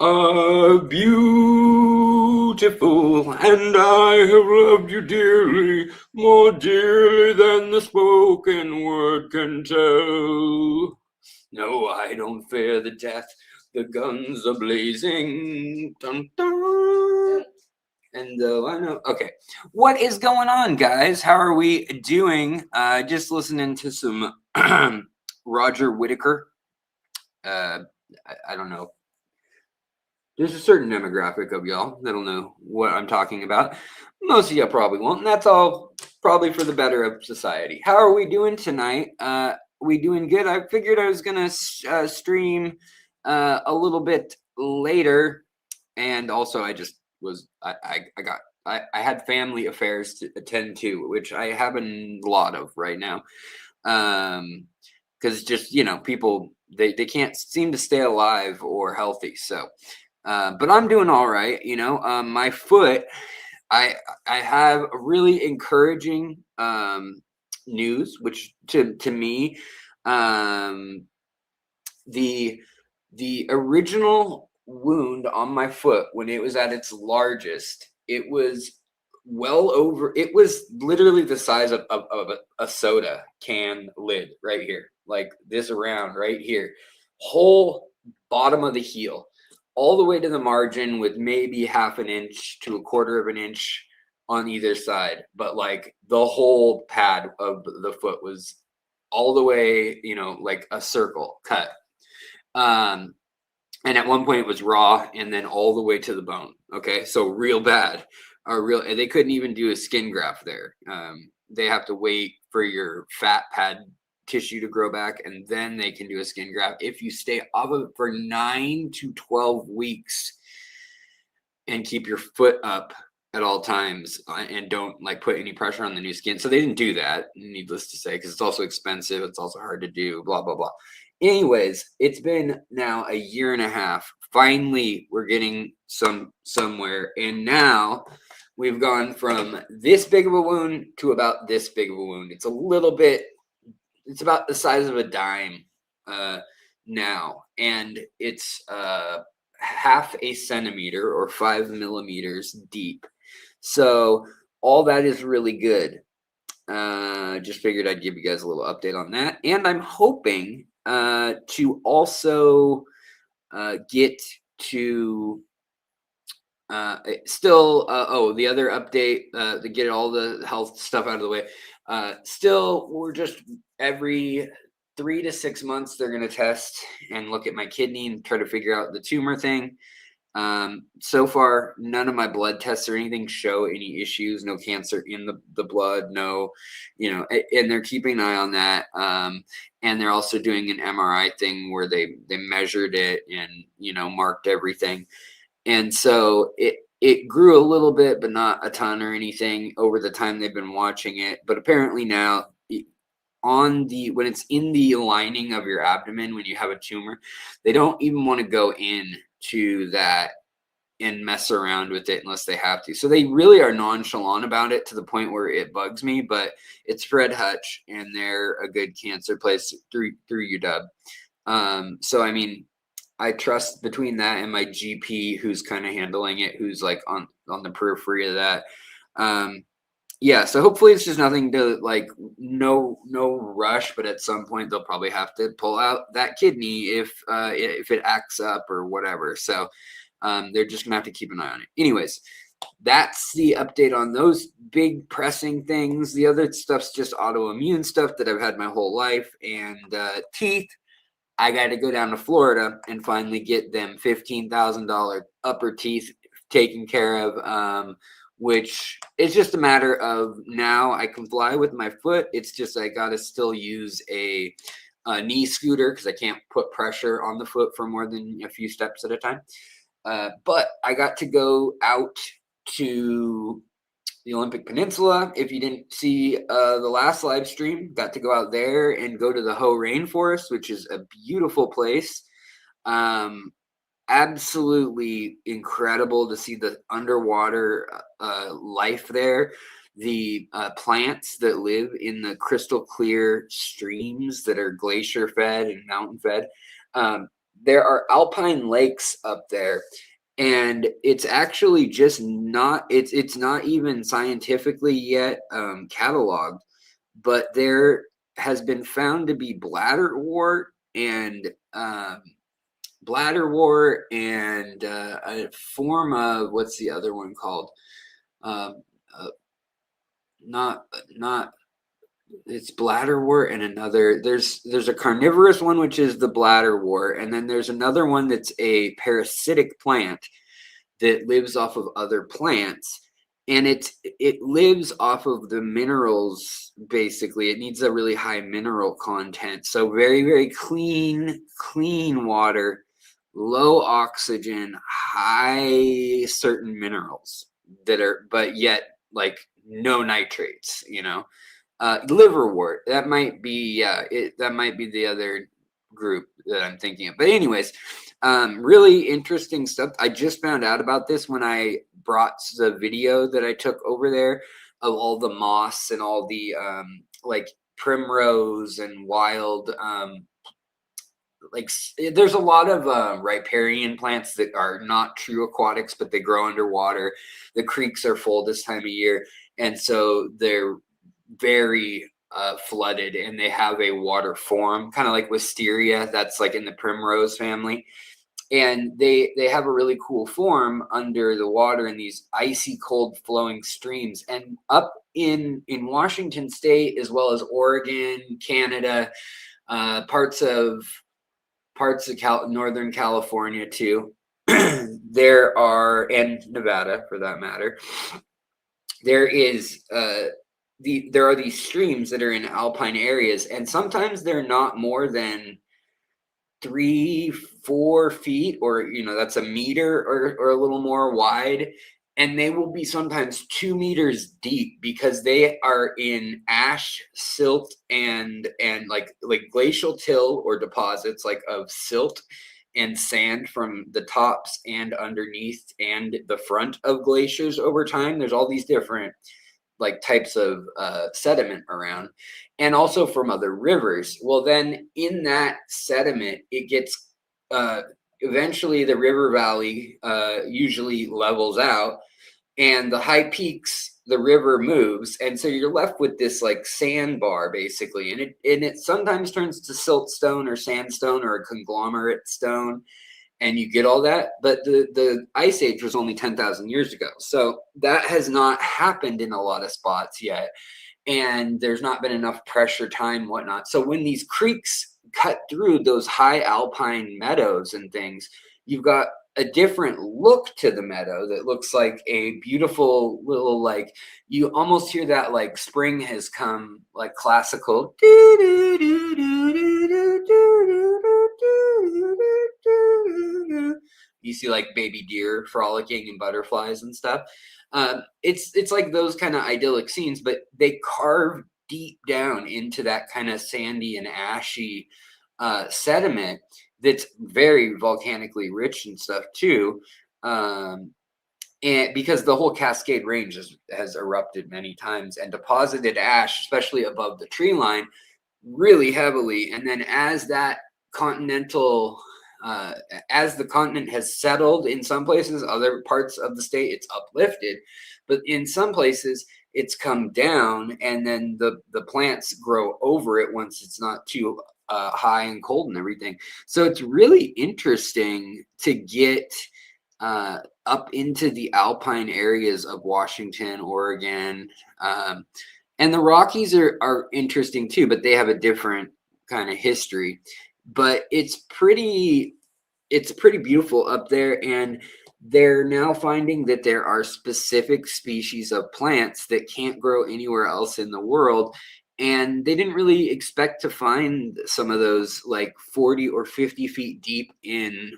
are beautiful, and I have loved you dearly, more dearly than the spoken word can tell. No, I don't fear the death. The guns are blazing. Dun, dun. And though I know, okay, what is going on, guys? How are we doing? Just listening to some Roger Whittaker. I don't know. There's a certain demographic of y'all that'll know what I'm talking about. Most of y'all probably won't, and that's all probably for the better of society. How are we doing tonight? We doing good? I figured I was gonna stream a little bit later, and also I just was I had family affairs to attend to, which I have a lot of right now. Because just people they can't seem to stay alive or healthy, so but I'm doing all right. My foot, I I have a really encouraging news, which to me, um, the the original wound on my foot when it was at its largest, it was well over. It was literally the size of a soda can lid right here, like this around right here, whole bottom of the heel all the way to the margin with maybe half an inch to a quarter of an inch on either side. But like the whole pad of the foot was all the way, like a circle cut. Um, and at one point it was raw and then all the way to the bone. Okay, so real bad. They couldn't even do a skin graft there. They have to wait for your fat pad tissue to grow back, and then they can do a skin graft if you stay off of it for 9 to 12 weeks and keep your foot up at all times, and don't like put any pressure on the new skin. So they didn't do that, needless to say, because it's also expensive, it's also hard to do, blah blah blah. Anyways, it's been now a year and a half. Finally, we're getting somewhere, and now we've gone from this big of a wound to about this big of a wound. It's a little bit. It's about the size of a dime now, and it's half a centimeter or 5 millimeters deep. So all that is really good. Just figured I'd give you guys a little update on that, and I'm hoping to also get to still the other update to get all the health stuff out of the way. Still, we're just every 3 to 6 months they're going to test and look at my kidney and try to figure out the tumor thing. So far, none of my blood tests or anything show any issues. No cancer in the blood. No, and they're keeping an eye on that. And they're also doing an MRI thing where they measured it and marked everything. And so it grew a little bit, but not a ton or anything over the time they've been watching it. But apparently now, when it's in the lining of your abdomen, when you have a tumor, they don't even want to go in to that and mess around with it unless they have to. So they really are nonchalant about it to the point where it bugs me. But it's Fred Hutch, and they're a good cancer place through UW. So I mean, I trust between that and my GP, who's kind of handling it, who's like on the periphery of that. Yeah, so hopefully it's just nothing to like, no rush, but at some point they'll probably have to pull out that kidney if it acts up or whatever. So they're just gonna have to keep an eye on it. Anyways, that's the update on those big pressing things. The other stuff's just autoimmune stuff that I've had my whole life, and teeth. I got to go down to Florida and finally get them $15,000 upper teeth taken care of, which is just a matter of now I can fly with my foot. It's just I got to still use a knee scooter because I can't put pressure on the foot for more than a few steps at a time. But I got to go out to the Olympic Peninsula. If you didn't see the last live stream, got to go out there and go to the Hoh Rainforest, which is a beautiful place. Absolutely incredible to see the underwater life there. The plants that live in the crystal clear streams that are glacier fed and mountain fed. there are alpine lakes up there, and it's actually just not, it's not even scientifically yet cataloged, but there has been found to be bladderwort and a form of, what's the other one called? Um, uh, not it's bladderwort, and another, there's a carnivorous one, which is the bladderwort, and then there's another one that's a parasitic plant that lives off of other plants, and it lives off of the minerals. Basically, it needs a really high mineral content, so very, very clean water, low oxygen, high certain minerals that are, but yet like no nitrates, liverwort, that might be, that might be the other group that I'm thinking of. But anyways, really interesting stuff. I just found out about this when I brought the video that I took over there of all the moss and all the like primrose and wild, like there's a lot of riparian plants that are not true aquatics, but they grow underwater. The creeks are full this time of year, and so they're very flooded, and they have a water form, kind of like wisteria, that's like in the primrose family, and they have a really cool form under the water in these icy cold flowing streams. And up in Washington state, as well as Oregon, Canada, parts of Northern California too, there are, and Nevada for that matter, there is there are these streams that are in alpine areas, and sometimes they're not more than 3-4 feet, or that's a meter or a little more wide, and they will be sometimes 2 meters deep, because they are in ash, silt, and like glacial till, or deposits like of silt and sand from the tops and underneath and the front of glaciers over time. There's all these different like types of sediment around, and also from other rivers. Well, then in that sediment, it gets eventually the river valley usually levels out, and the high peaks, the river moves, and so you're left with this like sandbar basically, and it sometimes turns to siltstone or sandstone or a conglomerate stone, and you get all that. But the ice age was only 10,000 years ago, so that has not happened in a lot of spots yet, and there's not been enough pressure, time, whatnot. So when these creeks cut through those high alpine meadows and things, you've got a different look to the meadow that looks like a beautiful little, like, you almost hear that like spring has come, like classical. You see like baby deer frolicking and butterflies and stuff. It's like those kind of idyllic scenes, but they carve deep down into that kind of sandy and ashy sediment that's very volcanically rich and stuff too. And because the whole Cascade Range has erupted many times and deposited ash, especially above the tree line, really heavily. And then as that continental, as the continent has settled in some places, other parts of the state, it's uplifted. But in some places, it's come down, and then the plants grow over it once it's not too high and cold and everything. So it's really interesting to get up into the alpine areas of Washington, Oregon, and the Rockies are interesting too, but they have a different kind of history. But it's pretty beautiful up there, and they're now finding that there are specific species of plants that can't grow anywhere else in the world. And they didn't really expect to find some of those like 40 or 50 feet deep in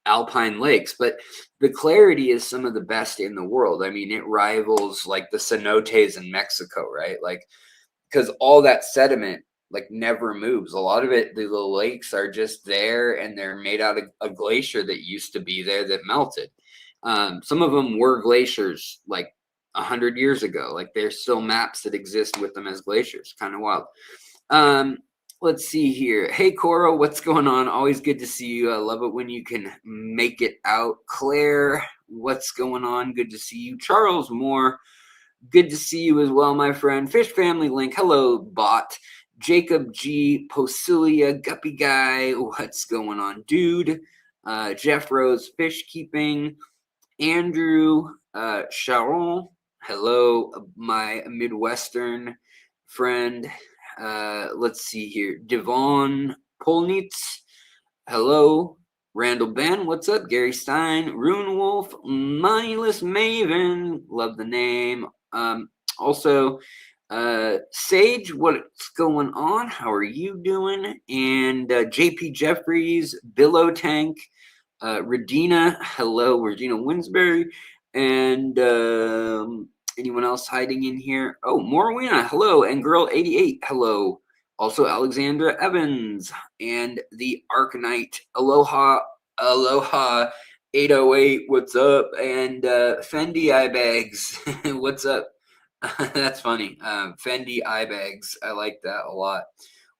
alpine lakes, but the clarity is some of the best in the world. I mean, it rivals like the cenotes in Mexico, right? Like, because all that sediment like never moves. A lot of it, the lakes are just there, and they're made out of a glacier that used to be there that melted. Some of them were glaciers like 100 years ago. Like, there's still maps that exist with them as glaciers. Kind of wild. Let's see here. Hey, Coro, what's going on? Always good to see you. I love it when you can make it out. Claire, what's going on? Good to see you. Charles Moore, good to see you as well, my friend. Fish Family Link, hello, bot. Jacob G, Posilia, Guppy Guy, what's going on, dude? Jeff Rose, Fish Keeping. Andrew Sharon, hello, my Midwestern friend. Let's see here. Devon Polnitz, hello. Randall Ben, what's up? Gary Stein, Rune Wolf, Moneyless Maven, love the name. Also, Sage, what's going on? How are you doing? And JP Jeffries, Billow Tank, Regina, hello, Regina Winsberry, and anyone else hiding in here? Oh, Morwina, hello, and Girl88, hello. Also, Alexandra Evans and the Arc Knight, aloha, 808, what's up? And Fendi Eyebags, what's up? That's funny. Fendi Eyebags, I like that a lot.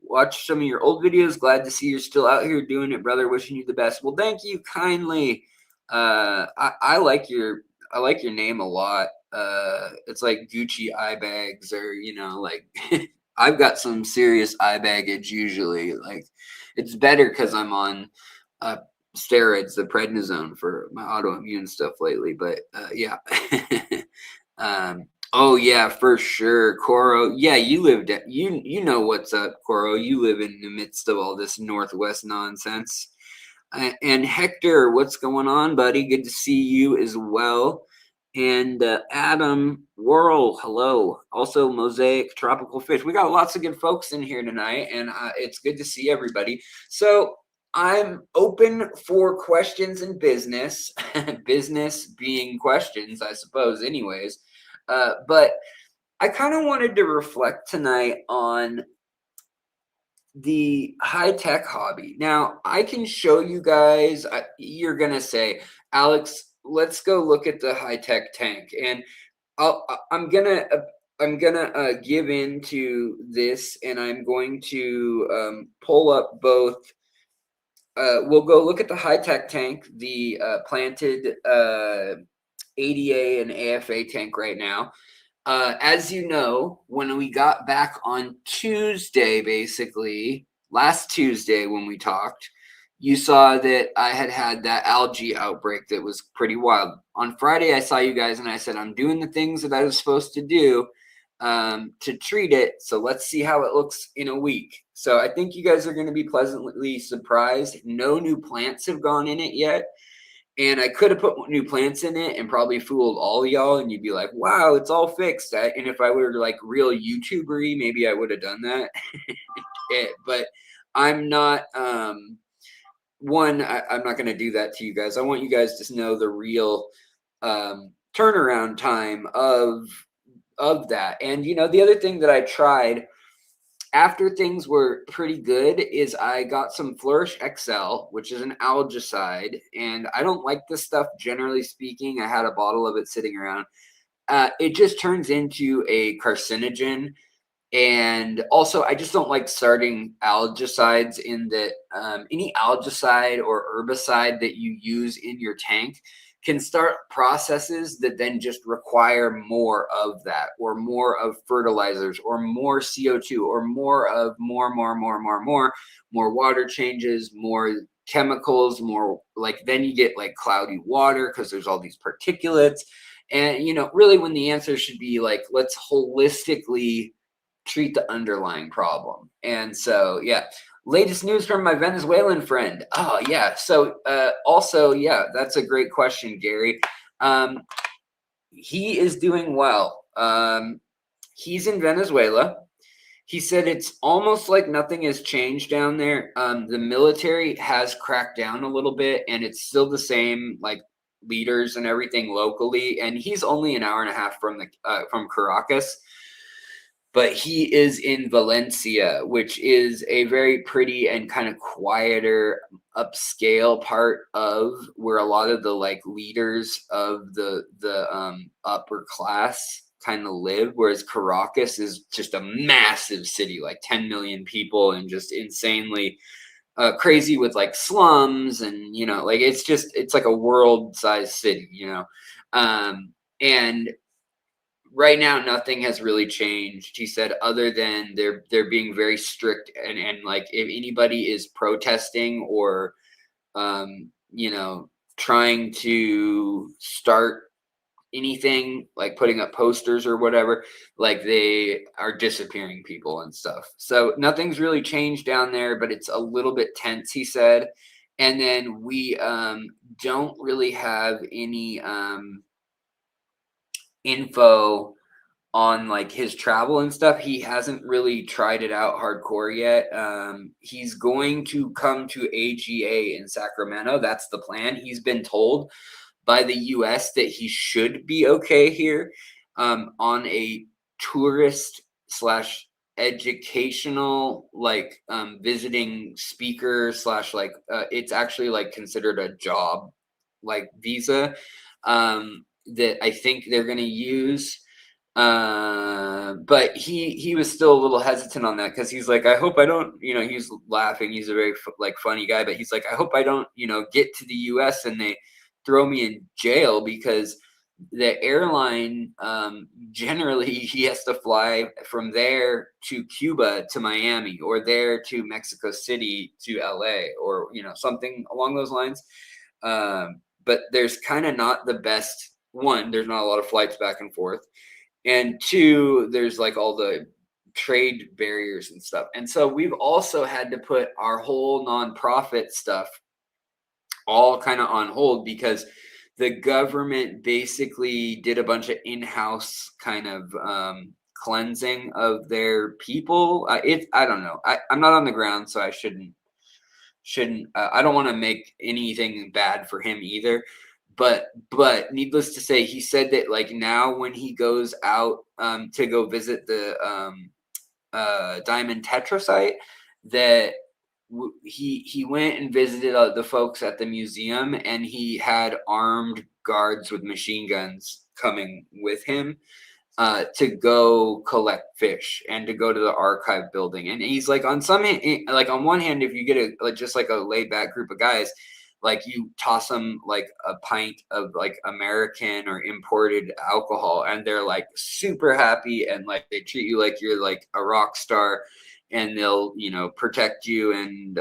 Watch some of your old videos. Glad to see you're still out here doing it, brother. Wishing you the best. Well, thank you kindly. I like your name a lot. It's like Gucci eye bags, or like I've got some serious eye baggage usually. Like it's better because I'm on steroids, the prednisone for my autoimmune stuff lately. But yeah. Oh yeah, for sure, Coro. Yeah, you lived at you know what's up, Coro. You live in the midst of all this Northwest nonsense. And Hector, what's going on, buddy? Good to see you as well. And Adam Worrell, hello. Also, Mosaic Tropical Fish. We got lots of good folks in here tonight, and it's good to see everybody. So I'm open for questions and business. Business being questions, I suppose. Anyways. But I kind of wanted to reflect tonight on the high-tech hobby. Now, I can show you guys, you're going to say, Alex, let's go look at the high-tech tank. And I'm going to give into this, and I'm going to pull up both. We'll go look at the high-tech tank, the planted ADA and AFA tank right now. As you know, when we got back on Tuesday, basically, last Tuesday when we talked, you saw that I had that algae outbreak that was pretty wild. On Friday, I saw you guys and I said, I'm doing the things that I was supposed to do to treat it. So let's see how it looks in a week. So I think you guys are going to be pleasantly surprised. No new plants have gone in it yet. And I could have put new plants in it and probably fooled all y'all, and you'd be like, wow, it's all fixed. And if I were like real YouTuber-y, maybe I would have done that. But I'm not, I'm not going to do that to you guys. I want you guys to know the real turnaround time of that. And, the other thing that I tried after things were pretty good is I got some Flourish XL, which is an algicide, and I don't like this stuff generally speaking. I had a bottle of it sitting around. It just turns into a carcinogen, and also I just don't like starting algicides in that any algicide or herbicide that you use in your tank can start processes that then just require more of that, or more of fertilizers, or more CO2, or more of more water changes, more chemicals, more like then you get like cloudy water because there's all these particulates. And really when the answer should be like, let's holistically treat the underlying problem. And so yeah. Latest news from my Venezuelan friend. Oh, yeah. So also, yeah, that's a great question, Gary. He is doing well. He's in Venezuela. He said it's almost like nothing has changed down there. The military has cracked down a little bit, and it's still the same, like leaders and everything locally. And he's only an hour and a half from Caracas. But he is in Valencia, which is a very pretty and kind of quieter, upscale part of where a lot of the like leaders of the upper class kind of live, whereas Caracas is just a massive city, like 10 million people, and just insanely crazy with like slums, and like it's like a world-sized city, and right now nothing has really changed, he said, other than they're being very strict, and like if anybody is protesting or um trying to start anything, like putting up posters or whatever, like they are disappearing people and stuff. So nothing's really changed down there, but it's a little bit tense, he said. And then we don't really have any info on like his travel and stuff. He hasn't really tried it out hardcore yet. He's going to come to AGA in Sacramento. That's the plan. He's been told by the US that he should be okay here, on a tourist slash educational, like visiting speaker slash like it's actually like considered a job like visa, that I think they're going to use. But he was still a little hesitant on that, because he's like, I hope I don't, he's laughing, he's a very like funny guy, but he's like, I hope I don't get to the US and they throw me in jail, because the airline, generally he has to fly from there to Cuba to Miami, or there to Mexico City to LA, or something along those lines. But there's kind of not the best one, there's not a lot of flights back and forth, and two, there's like all the trade barriers and stuff. And so we've also had to put our whole nonprofit stuff all kind of on hold, because the government basically did a bunch of in-house kind of cleansing of their people. I don't know. I'm not on the ground, so I shouldn't. I don't want to make anything bad for him either. But needless to say, he said that like now when he goes out to go visit the Diamond Tetra site, that he went and visited the folks at the museum, and he had armed guards with machine guns coming with him to go collect fish and to go to the archive building. And he's like, on one hand, if you get just like a laid back group of guys, like you toss them like a pint of like American or imported alcohol, and they're like super happy, and like they treat you like you're like a rock star, and they'll protect you and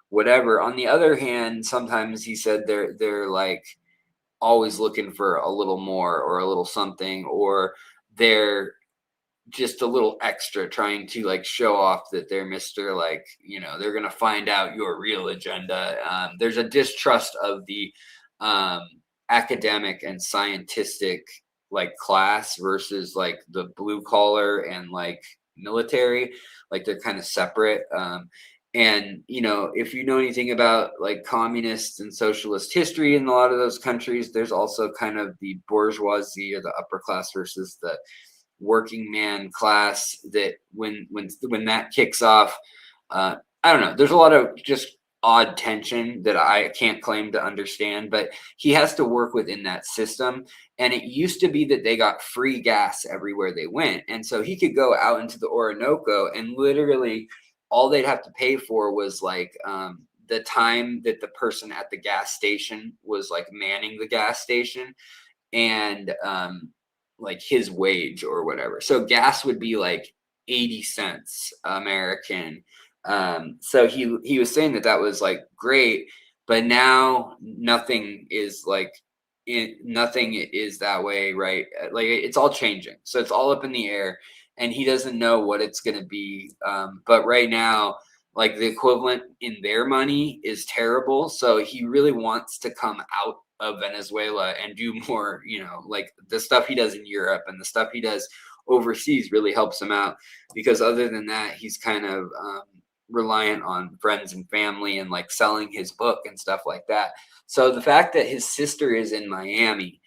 whatever. On the other hand, sometimes he said they're like always looking for a little more or a little something, or they're just a little extra trying to like show off that they're Mr. like, they're going to find out your real agenda. There's a distrust of the academic and scientific like class versus like the blue collar and like military, like they're kind of separate. And if you know anything about like communist and socialist history in a lot of those countries, there's also kind of the bourgeoisie or the upper class versus the working man class, that when that kicks off, I don't know, there's a lot of just odd tension that I can't claim to understand, but he has to work within that system. And it used to be that they got free gas everywhere they went, and so he could go out into the Orinoco, and literally all they'd have to pay for was like the time that the person at the gas station was like manning the gas station, and like his wage or whatever. So gas would be like 80 cents American. So he was saying that was like great, but now nothing is like nothing is that way, right? Like it's all changing. So it's all up in the air, and he doesn't know what it's going to be. But right now, like the equivalent in their money is terrible. So he really wants to come out of Venezuela and do more, like the stuff he does in Europe and the stuff he does overseas really helps him out, because other than that, he's kind of reliant on friends and family and like selling his book and stuff like that. So the fact that his sister is in Miami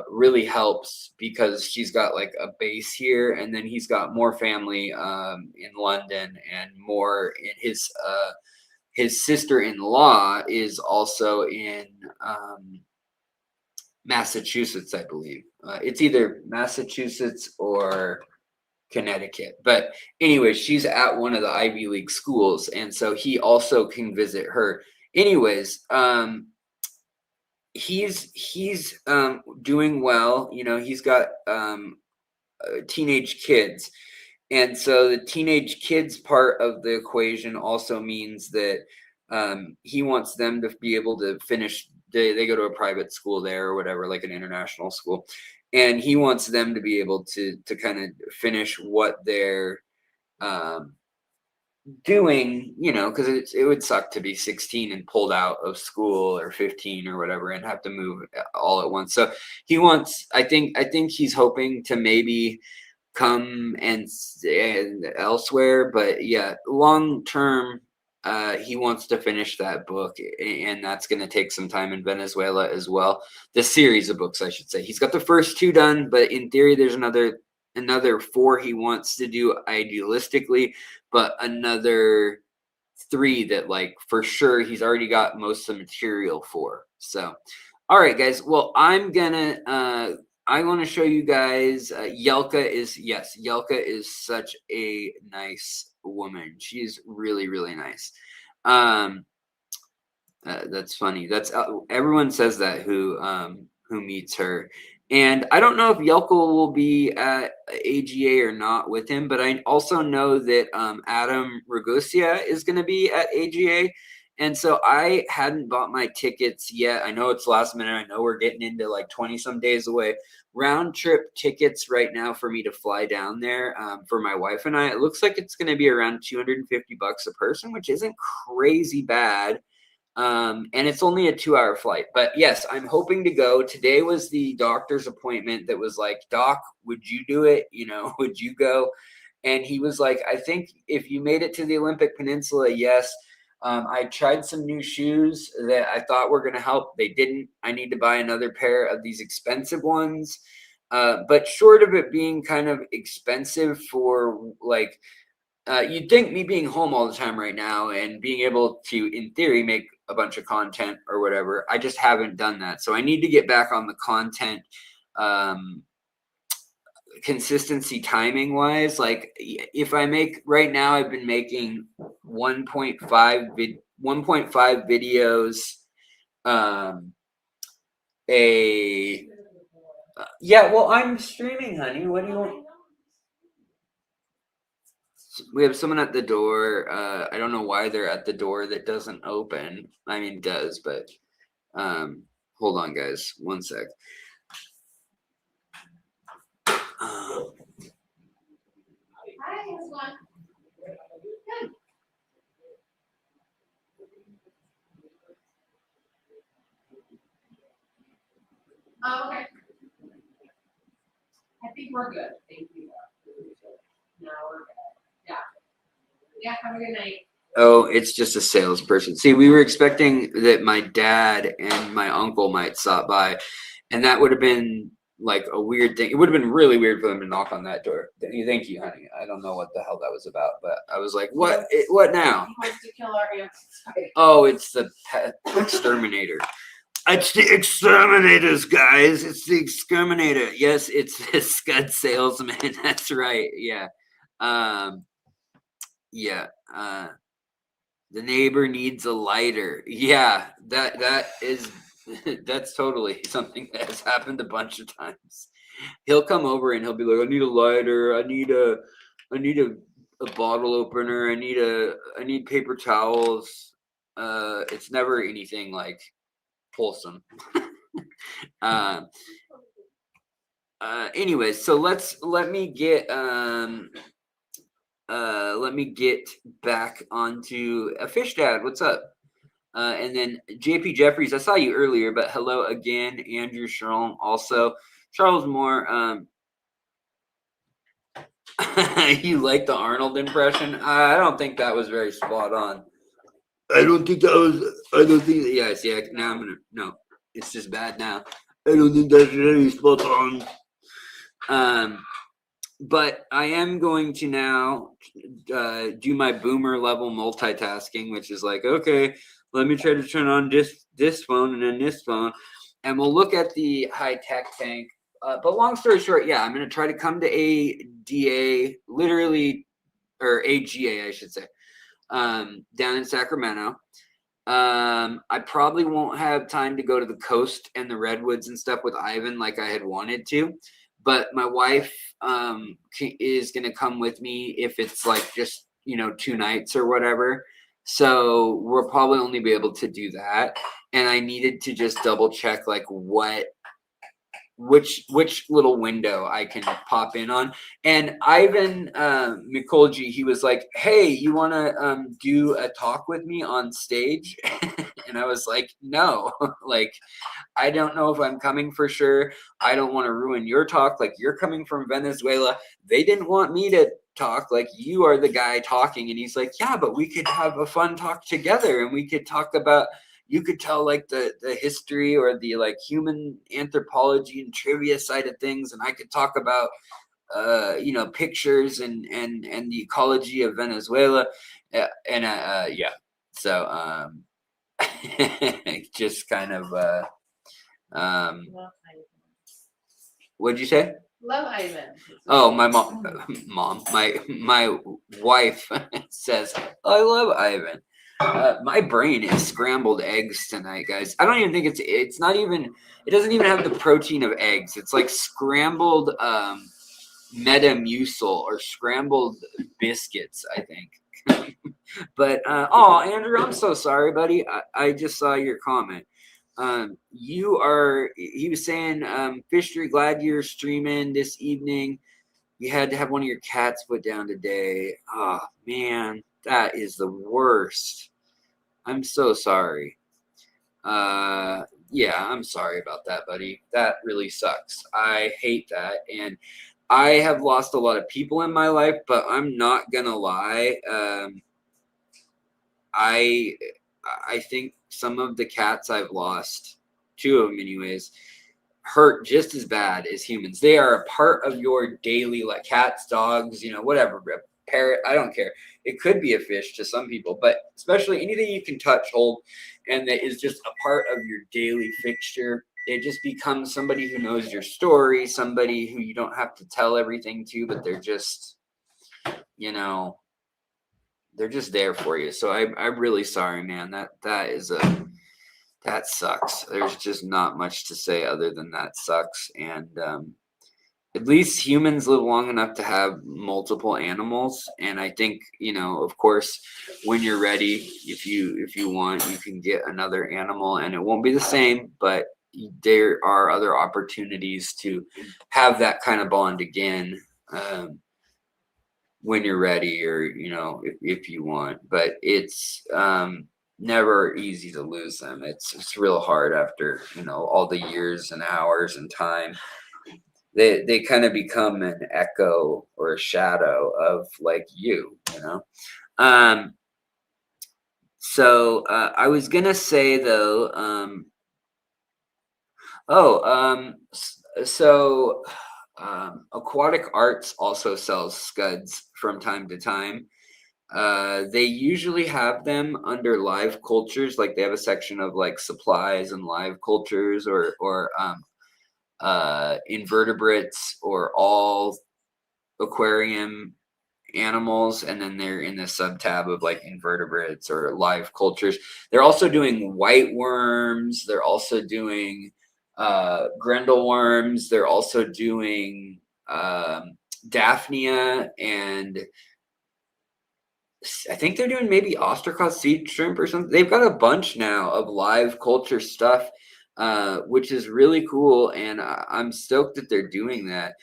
really helps, because she's got like a base here, and then he's got more family in London, and more in his sister-in-law is also in Massachusetts, I believe. It's either Massachusetts or Connecticut. But anyway, she's at one of the Ivy League schools, and so he also can visit her. Anyways, he's doing well. You know, he's got teenage kids. And so the teenage kids part of the equation also means that he wants them to be able to finish. They go to a private school there or whatever, like an international school. And he wants them to be able to kind of finish what they're doing, you know, because it would suck to be 16 and pulled out of school, or 15 or whatever, and have to move all at once. So he wants, I think he's hoping to maybe come and elsewhere, but yeah, long term, he wants to finish that book, and that's going to take some time in Venezuela as well. The series of books, I should say. He's got the first 2 done, but in theory, there's another 4 he wants to do idealistically, but another 3 that, like, for sure he's already got most of the material for. So, all right, guys. Well, I want to show you guys. Yelka is such a nice woman. She's really, really nice. That's funny. That's everyone says that who meets her. And I don't know if Yelka will be at AGA or not with him, but I also know that Adam Ragusia is going to be at AGA. And so I hadn't bought my tickets yet. I know it's last minute. I know we're getting into like 20 some days away. Round trip tickets right now for me to fly down there for my wife and I, it looks like it's going to be around $250 a person, which isn't crazy bad. And it's only a 2-hour flight. But yes, I'm hoping to go. Today was the doctor's appointment that was like, Doc, would you do it? You know, would you go? And he was like, I think if you made it to the Olympic Peninsula, yes. I tried some new shoes that I thought were going to help. They didn't. I need to buy another pair of these expensive ones. But short of it being kind of expensive for like, you'd think me being home all the time right now and being able to, in theory, make a bunch of content or whatever. I just haven't done that. So I need to get back on the content consistency timing wise. Like if I make right now, I've been making 1.5 videos yeah, well, I'm streaming, honey. What do you want? We have someone at the door. I don't know why they're at the door that doesn't open. I mean, does, but hold on, guys. One sec. Hi, everyone. Good. Oh, okay. I think we're good. Thank you. No, we're good. Yeah. Yeah, have a good night. Oh, it's just a salesperson. See, we were expecting that my dad and my uncle might stop by, and that would have been like a weird thing. It would have been really weird for them to knock on that door. Thank you, honey. I don't know what the hell that was about, but I was like, what? What now? He wants to kill our ants. Oh, it's the pet exterminator. It's the exterminators, guys. It's the exterminator. Yes, it's the scud salesman. That's right. Yeah. Yeah. The neighbor needs a lighter. Yeah, that is that's totally something that has happened a bunch of times. He'll come over and he'll be like, I need a lighter, I need a bottle opener, I need paper towels. It's never anything like wholesome. Anyways, so let me get back onto a Fish Dad. What's up? And then JP Jeffries, I saw you earlier, but hello again. Andrew Sharon also. Charles Moore, you like the Arnold impression? I don't think that was very spot on. Yes, yeah, now I'm gonna, no, it's just bad now. I don't think that's very spot on. But I am going to now do my boomer level multitasking, which is like, okay, let me try to turn on this phone and then this phone. and we'll look at the high-tech tank. But long story short, yeah, I'm going to try to come to ADA, literally, or AGA, I should say, down in Sacramento. I probably won't have time to go to the coast and the redwoods and stuff with Ivan like I had wanted to, but my wife is going to come with me if it's like just 2 nights or whatever. So we'll probably only be able to do that, and I needed to just double check like which little window I can pop in on. And Ivan Mikolji, he was like, hey, you want to do a talk with me on stage? And I was like, no, like, I don't know if I'm coming for sure. I don't want to ruin your talk. Like, you're coming from Venezuela. They didn't want me to talk. Like, you are the guy talking. And he's like, yeah, but we could have a fun talk together, and we could talk about, you could tell like the history or the like human anthropology and trivia side of things, and I could talk about pictures and the ecology of Venezuela, yeah. So just kind of what'd you say? Love Ivan. Oh, my my wife says I love Ivan. My brain is scrambled eggs tonight, guys. I don't even think it's not even, it doesn't even have the protein of eggs. It's like scrambled Metamucil or scrambled biscuits, I think. But Andrew, I'm so sorry, buddy. I just saw your comment. He was saying, Fishtory, glad you're streaming this evening. You had to have one of your cats put down today. Oh man, that is the worst. I'm so sorry. Yeah, I'm sorry about that, buddy. That really sucks. I hate that. And I have lost a lot of people in my life, but I'm not gonna lie. I think some of the cats I've lost, 2 of them anyways, hurt just as bad as humans. They are a part of your daily, like cats, dogs, whatever, parrot, I don't care. It could be a fish to some people, but especially anything you can touch, hold, and that is just a part of your daily fixture. It just becomes somebody who knows your story, somebody who you don't have to tell everything to, but they're just, they're just there for you. So I'm really sorry, man. That sucks. There's just not much to say other than that sucks. And at least humans live long enough to have multiple animals. And I think, of course, when you're ready, if you want, you can get another animal, and it won't be the same, but there are other opportunities to have that kind of bond again. When you're ready, or if you want, but it's never easy to lose them. It's real hard after all the years and hours and time. They kind of become an echo or a shadow of like so I was gonna say though, so Aquatic Arts also sells scuds from time to time. They usually have them under live cultures, like they have a section of like supplies and live cultures, or invertebrates, or all aquarium animals, and then they're in the sub tab of like invertebrates or live cultures. They're also doing white worms. They're also doing grendel worms. They're also doing Daphnia, and I think they're doing maybe ostracos sea shrimp or something. They've got a bunch now of live culture stuff, which is really cool, and I'm stoked that they're doing that.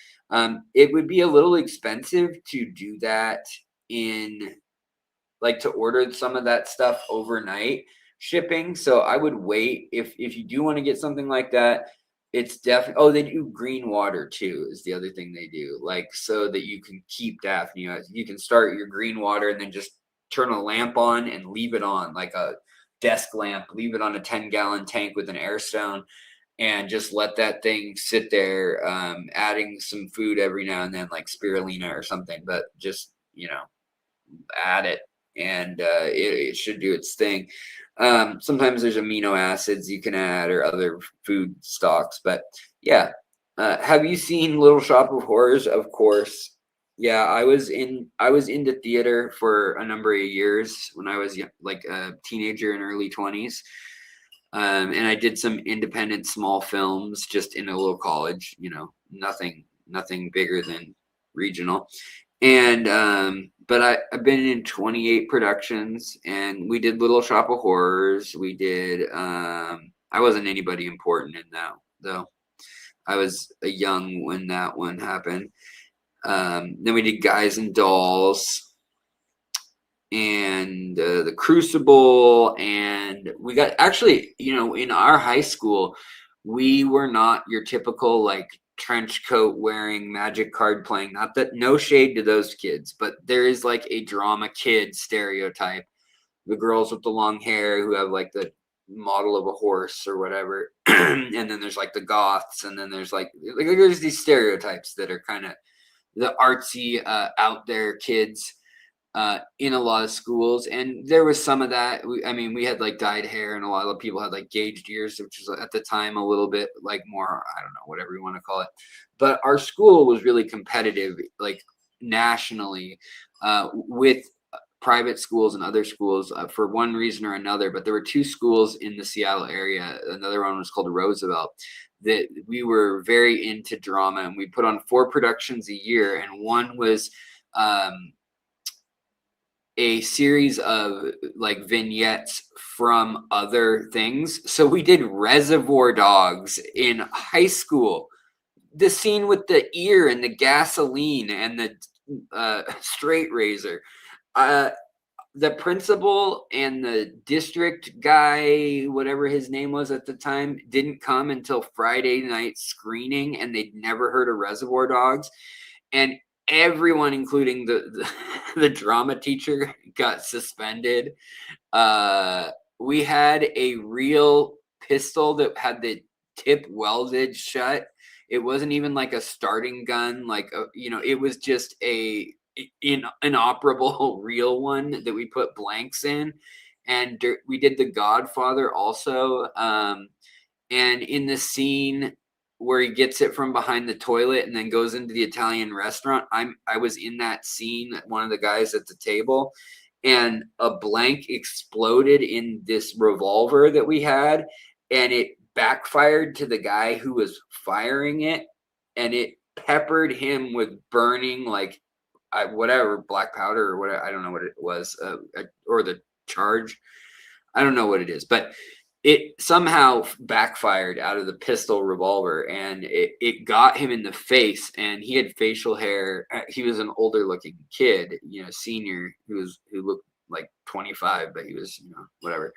It would be a little expensive to do that to order some of that stuff overnight shipping. So I would wait if you do want to get something like that. It's definitely, they do green water too, is the other thing they do, like so that you can keep Daphne. You can start your green water and then just turn a lamp on and leave it on, like a desk lamp, leave it on a 10-gallon tank with an air stone, and just let that thing sit there, adding some food every now and then, like spirulina or something, but just, add it and it should do its thing. Sometimes there's amino acids you can add or other food stocks, but yeah. Have you seen Little Shop of Horrors? Of course. Yeah, I was into theater for a number of years when I was like a teenager in early 20s. And I did some independent small films just in a little college, nothing bigger than regional. And but I've been in 28 productions, and we did Little Shop of Horrors. We did I wasn't anybody important in that though. I was young when that one happened. Then we did Guys and Dolls and the Crucible, and we got actually, in our high school, we were not your typical like trench coat wearing, magic card playing. Not that, no shade to those kids, but there is like a drama kid stereotype. The girls with the long hair who have like the model of a horse or whatever, and then there's like the goths, and then there's there's these stereotypes that are kind of the artsy out there kids in a lot of schools. And there was some of that. We had like dyed hair, and a lot of people had like gauged ears, which was at the time a little bit like more, I don't know, whatever you want to call it. But our school was really competitive, like nationally, with private schools and other schools for one reason or another. But there were two schools in the Seattle area. Another one was called Roosevelt, that we were very into drama, and we put on 4 productions a year. And one was a series of like vignettes from other things. So we did Reservoir Dogs in high school. The scene with the ear and the gasoline and the straight razor. The principal and the district guy, whatever his name was at the time, didn't come until Friday night screening, and they'd never heard of Reservoir Dogs. And everyone, including the drama teacher, got suspended. We had a real pistol that had the tip welded shut. It wasn't even like a starting gun, it was just a inoperable real one that we put blanks in. And we did The Godfather also. And in the scene where he gets it from behind the toilet and then goes into the Italian restaurant, I was in that scene, one of the guys at the table, and a blank exploded in this revolver that we had, and it backfired to the guy who was firing it, and it peppered him with burning whatever, black powder or whatever. I don't know what it was, or the charge. I don't know what it is, but it somehow backfired out of the pistol revolver, and it got him in the face, and he had facial hair. He was an older looking kid, senior, who looked like 25, but he was, whatever.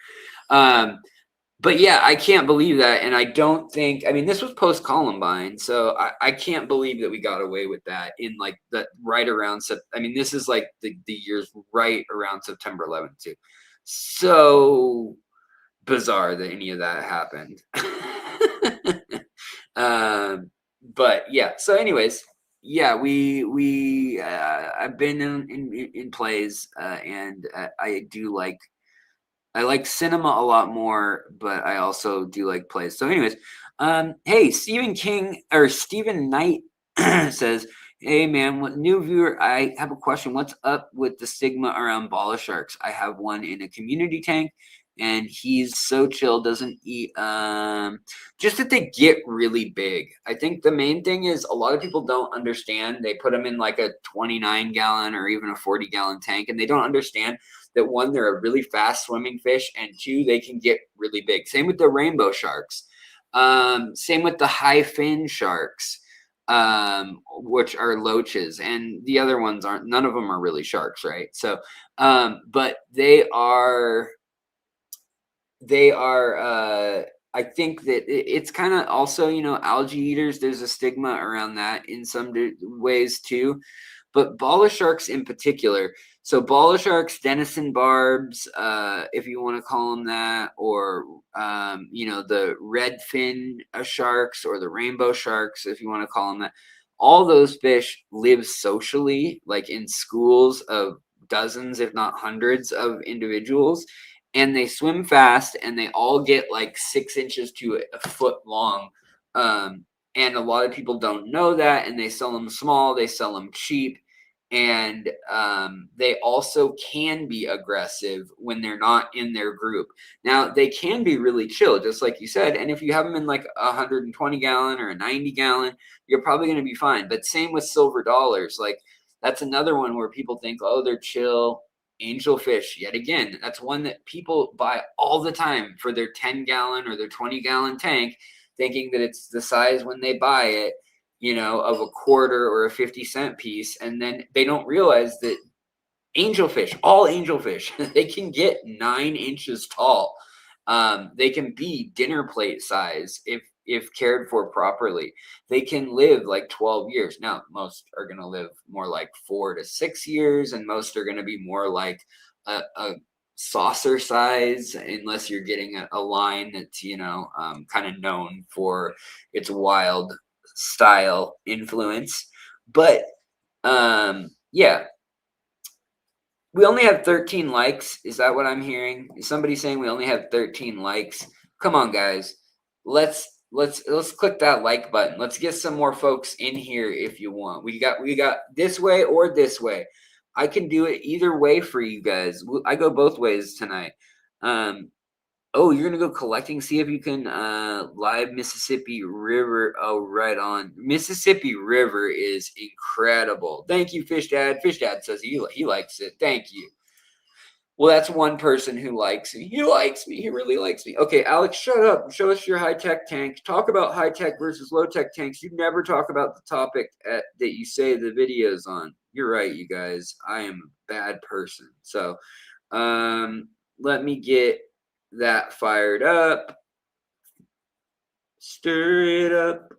But yeah, I can't believe that. And I don't think, this was post Columbine, so I can't believe that we got away with that in like that right around, this is like the years right around September 11th too. So bizarre that any of that happened. But yeah, so anyways, yeah, we I've been in plays, and I like cinema a lot more, but I also do like plays. So anyways, hey, Stephen Knight says, hey man, new viewer, I have a question. What's up with the stigma around bala sharks? I have one in a community tank, and he's so chill, doesn't eat, just that they get really big. I think the main thing is a lot of people don't understand. They put them in like a 29 gallon or even a 40 gallon tank, and they don't understand that, one, they're a really fast swimming fish, and 2, they can get really big. Same with the rainbow sharks. Same with the high fin sharks, which are loaches, and the other ones none of them are really sharks, right? So, but they are, I think that it's kind of also, algae eaters, there's a stigma around that in some ways too. But bala sharks in particular, so bala sharks, denison barbs, if you want to call them that, or, the red fin sharks, or the rainbow sharks, if you want to call them that, all those fish live socially, like in schools of dozens, if not hundreds of individuals, and they swim fast, and they all get like 6 inches to a foot long. And a lot of people don't know that, and they sell them small, they sell them cheap, and they also can be aggressive when they're not in their group. Now, they can be really chill, just like you said, and if you have them in like a 120 gallon or a 90 gallon, you're probably going to be fine. But same with silver dollars. Like, that's another one where people think, oh, they're chill. Angelfish, yet again, that's one that people buy all the time for their 10 gallon or their 20 gallon tank, thinking that it's the size when they buy it, you know, of a quarter or a 50-cent piece. And then they don't realize that angelfish, all angelfish, they can get 9 inches tall. They can be dinner plate size if cared for properly. They can live like 12 years. Now, most are going to live more like 4 to 6 years, and most are going to be more like a saucer size, unless you're getting a line that's, you know, kind of known for its wild style influence. But yeah, we only have 13 likes. Is that what I'm hearing? Is somebody saying we only have 13 likes? Come on, guys. Let's click that like button. Let's get some more folks in here if you want. We got this way or this way. I can do it either way for you guys. I go both ways tonight. Oh, you're gonna go collecting, see if you can live Mississippi River. Oh, right on. Mississippi River is incredible. Thank you, Fish Dad. Fish Dad says he likes it. Thank you. Well, that's one person who likes me. He likes me. He really likes me. Okay, Alex, shut up. Show us your high-tech tank. Talk about high-tech versus low-tech tanks. You never talk about the topic that you say the video's on. You're right, you guys. I am a bad person. So let me get that fired up. Stir it up.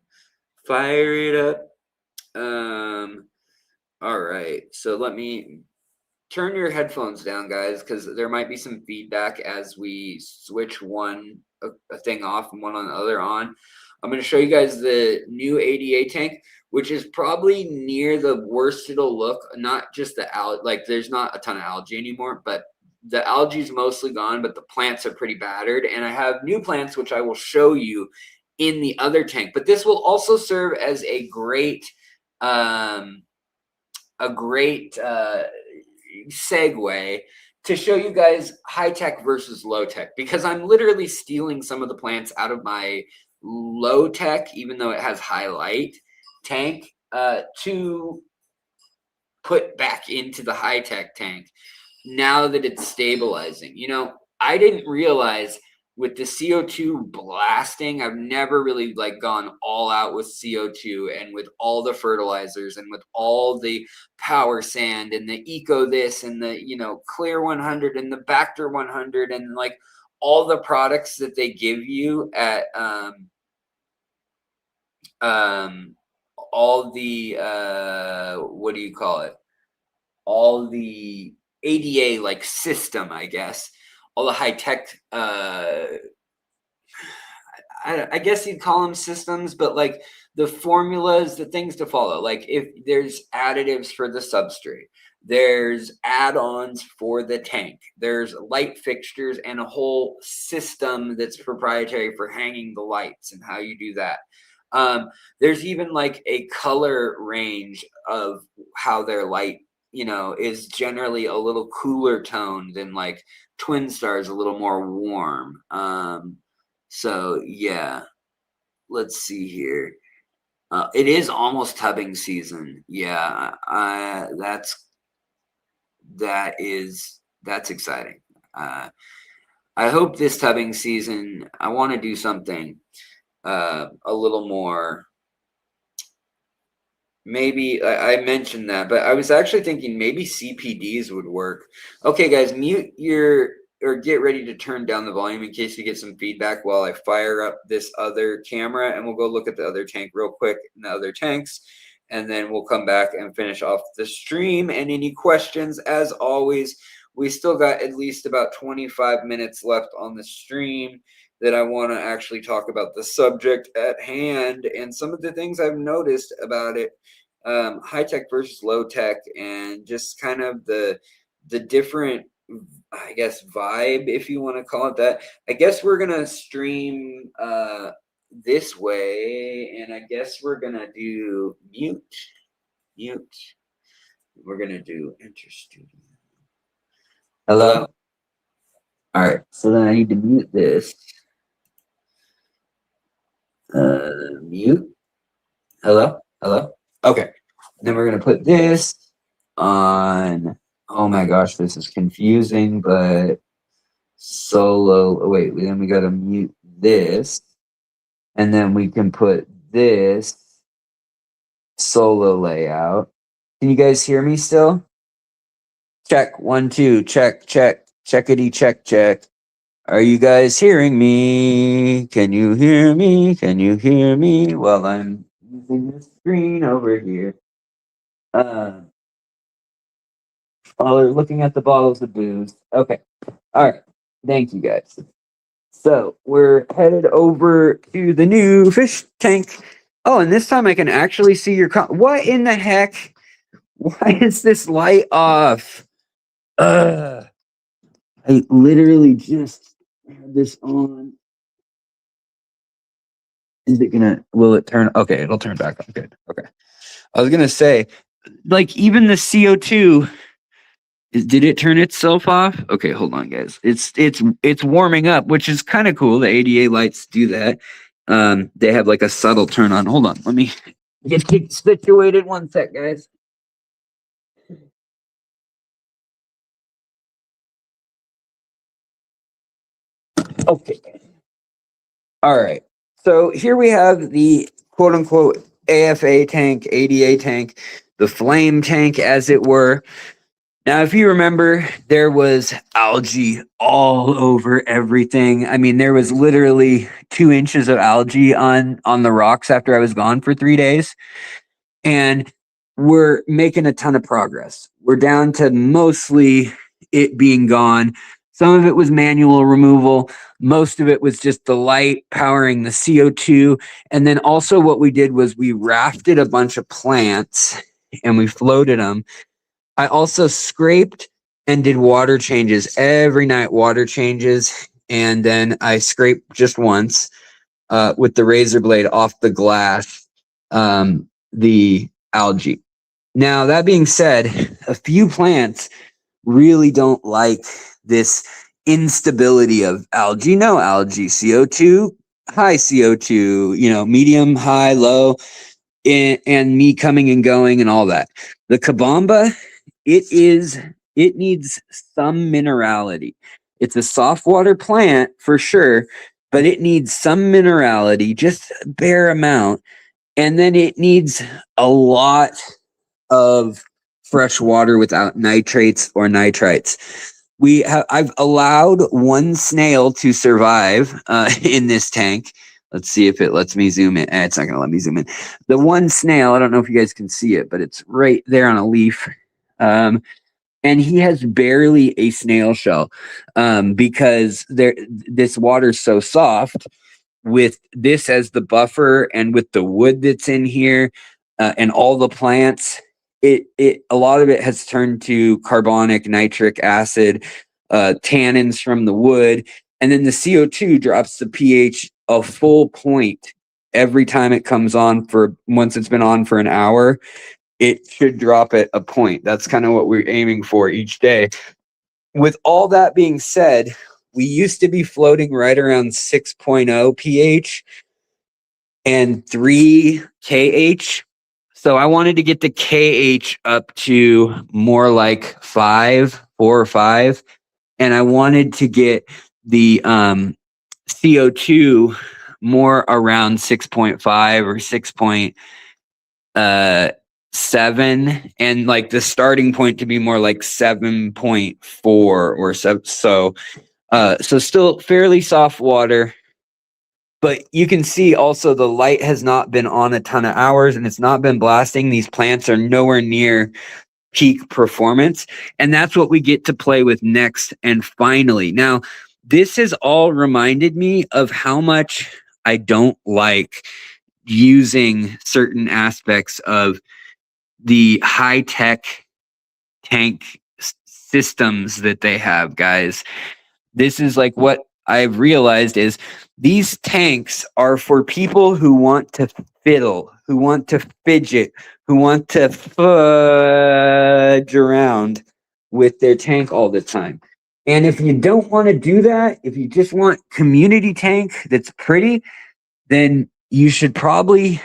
Fire it up. All right. So let me turn your headphones down, guys, because there might be some feedback as we switch a thing off and one on the other on. I'm going to show you guys the new ADA tank, which is probably near the worst it'll look. Not just the algae, like there's not a ton of algae anymore, but the algae is mostly gone, but the plants are pretty battered. And I have new plants, which I will show you in the other tank. But this will also serve as a great segue to show you guys high tech versus low tech, because I'm literally stealing some of the plants out of my low tech, even though it has high light tank, to put back into the high tech tank now that it's stabilizing. You know, I didn't realize with the CO2 blasting, I've never really like gone all out with CO2 and with all the fertilizers and with all the power sand and the eco this and the, you know, clear 100 and the Bacter 100 and like all the products that they give you at all the what do you call it? All the ADA like system, I guess. All the high tech, I guess you'd call them systems, but like the formulas, the things to follow. Like if there's additives for the substrate, there's add-ons for the tank, there's light fixtures and a whole system that's proprietary for hanging the lights and how you do that. There's even like a color range of how their light, you know, is generally a little cooler tone than like Twin Star is a little more warm. So yeah, let's see here. It is almost tubbing season. Yeah, that's exciting. I hope this tubbing season, I want to do something a little more. Maybe I mentioned that, but I was actually thinking maybe CPDs would work. Okay, guys, mute or get ready to turn down the volume in case you get some feedback while I fire up this other camera, and we'll go look at the other tank real quick and the other tanks, and then we'll come back and finish off the stream. And any questions, as always, we still got at least about 25 minutes left on the stream that I want to actually talk about the subject at hand and some of the things I've noticed about it, high tech versus low tech, and just kind of the the different, I guess, vibe, if you want to call it that. I guess we're gonna stream this way, and I guess we're gonna do mute. We're gonna do enter studio. Hello. All right, so then I need to mute this. Mute. Hello. Okay. Then we're gonna put this on. Oh my gosh, this is confusing, but solo. Oh, wait, then we gotta mute this, and then we can put this solo layout. Can you guys hear me still? Check 1 2. Check. Checkity check. Are you guys hearing me? Can you hear me? Well, I'm using the screen over here. Oh, they're looking at the bottles of booze. Okay. All right. Thank you, guys. So we're headed over to the new fish tank. Oh, and this time I can actually see your what in the heck? Why is this light off? I literally just had this on. Is it gonna, will it turn? Okay, it'll turn back on. Good. Okay. I was gonna say, like, even the CO2, did it turn itself off? Okay, hold on, guys. It's warming up, which is kind of cool. The ADA lights do that. They have like a subtle turn on. Hold on, let me get situated. One sec, guys. Okay. All right. So here we have the quote unquote AFA tank, ADA tank, the flame tank, as it were. Now, if you remember, there was algae all over everything. I mean, there was literally 2 inches of algae on the rocks after I was gone for 3 days. And we're making a ton of progress. We're down to mostly it being gone. Some of it was manual removal. Most of it was just the light powering the CO2. And then also what we did was we rafted a bunch of plants and we floated them. I also scraped and did water changes every night, water changes. And then I scraped just once with the razor blade off the glass, the algae. Now, that being said, a few plants really don't like this instability of algae, no algae, CO2, high CO2, medium, high, low, and me coming and going and all that. The kabamba, it needs some minerality. It's a soft water plant for sure, but it needs some minerality, just a bare amount. And then it needs a lot of fresh water without nitrates or nitrites. I've allowed 1 snail to survive in this tank. Let's see if it lets me zoom in. It's not going to let me zoom in. The 1 snail, I don't know if you guys can see it, but it's right there on a leaf. And he has barely a snail shell because this water's so soft. With this as the buffer and with the wood that's in here and all the plants, a lot of it has turned to carbonic, nitric acid, tannins from the wood, and then the CO2 drops the pH a full point every time it comes on. Once it's been on for an hour, it should drop it a point. That's kind of what we're aiming for each day. With all that being said, we used to be floating right around 6.0 pH and 3 kH. So I wanted to get the kH up to more like 4 or 5. And I wanted to get the CO2 more around 6.5 or 6.7, and like the starting point to be more like 7.4 or so. So still fairly soft water, but you can see also the light has not been on a ton of hours and it's not been blasting. These plants are nowhere near peak performance, and that's what we get to play with next. And finally, now this has all reminded me of how much I don't like using certain aspects of the high-tech tank systems that they have, guys. This is like what I've realized is these tanks are for people who want to fiddle, who want to fidget, who want to fudge around with their tank all the time. And if you don't want to do that, if you just want community tank that's pretty, then you should probably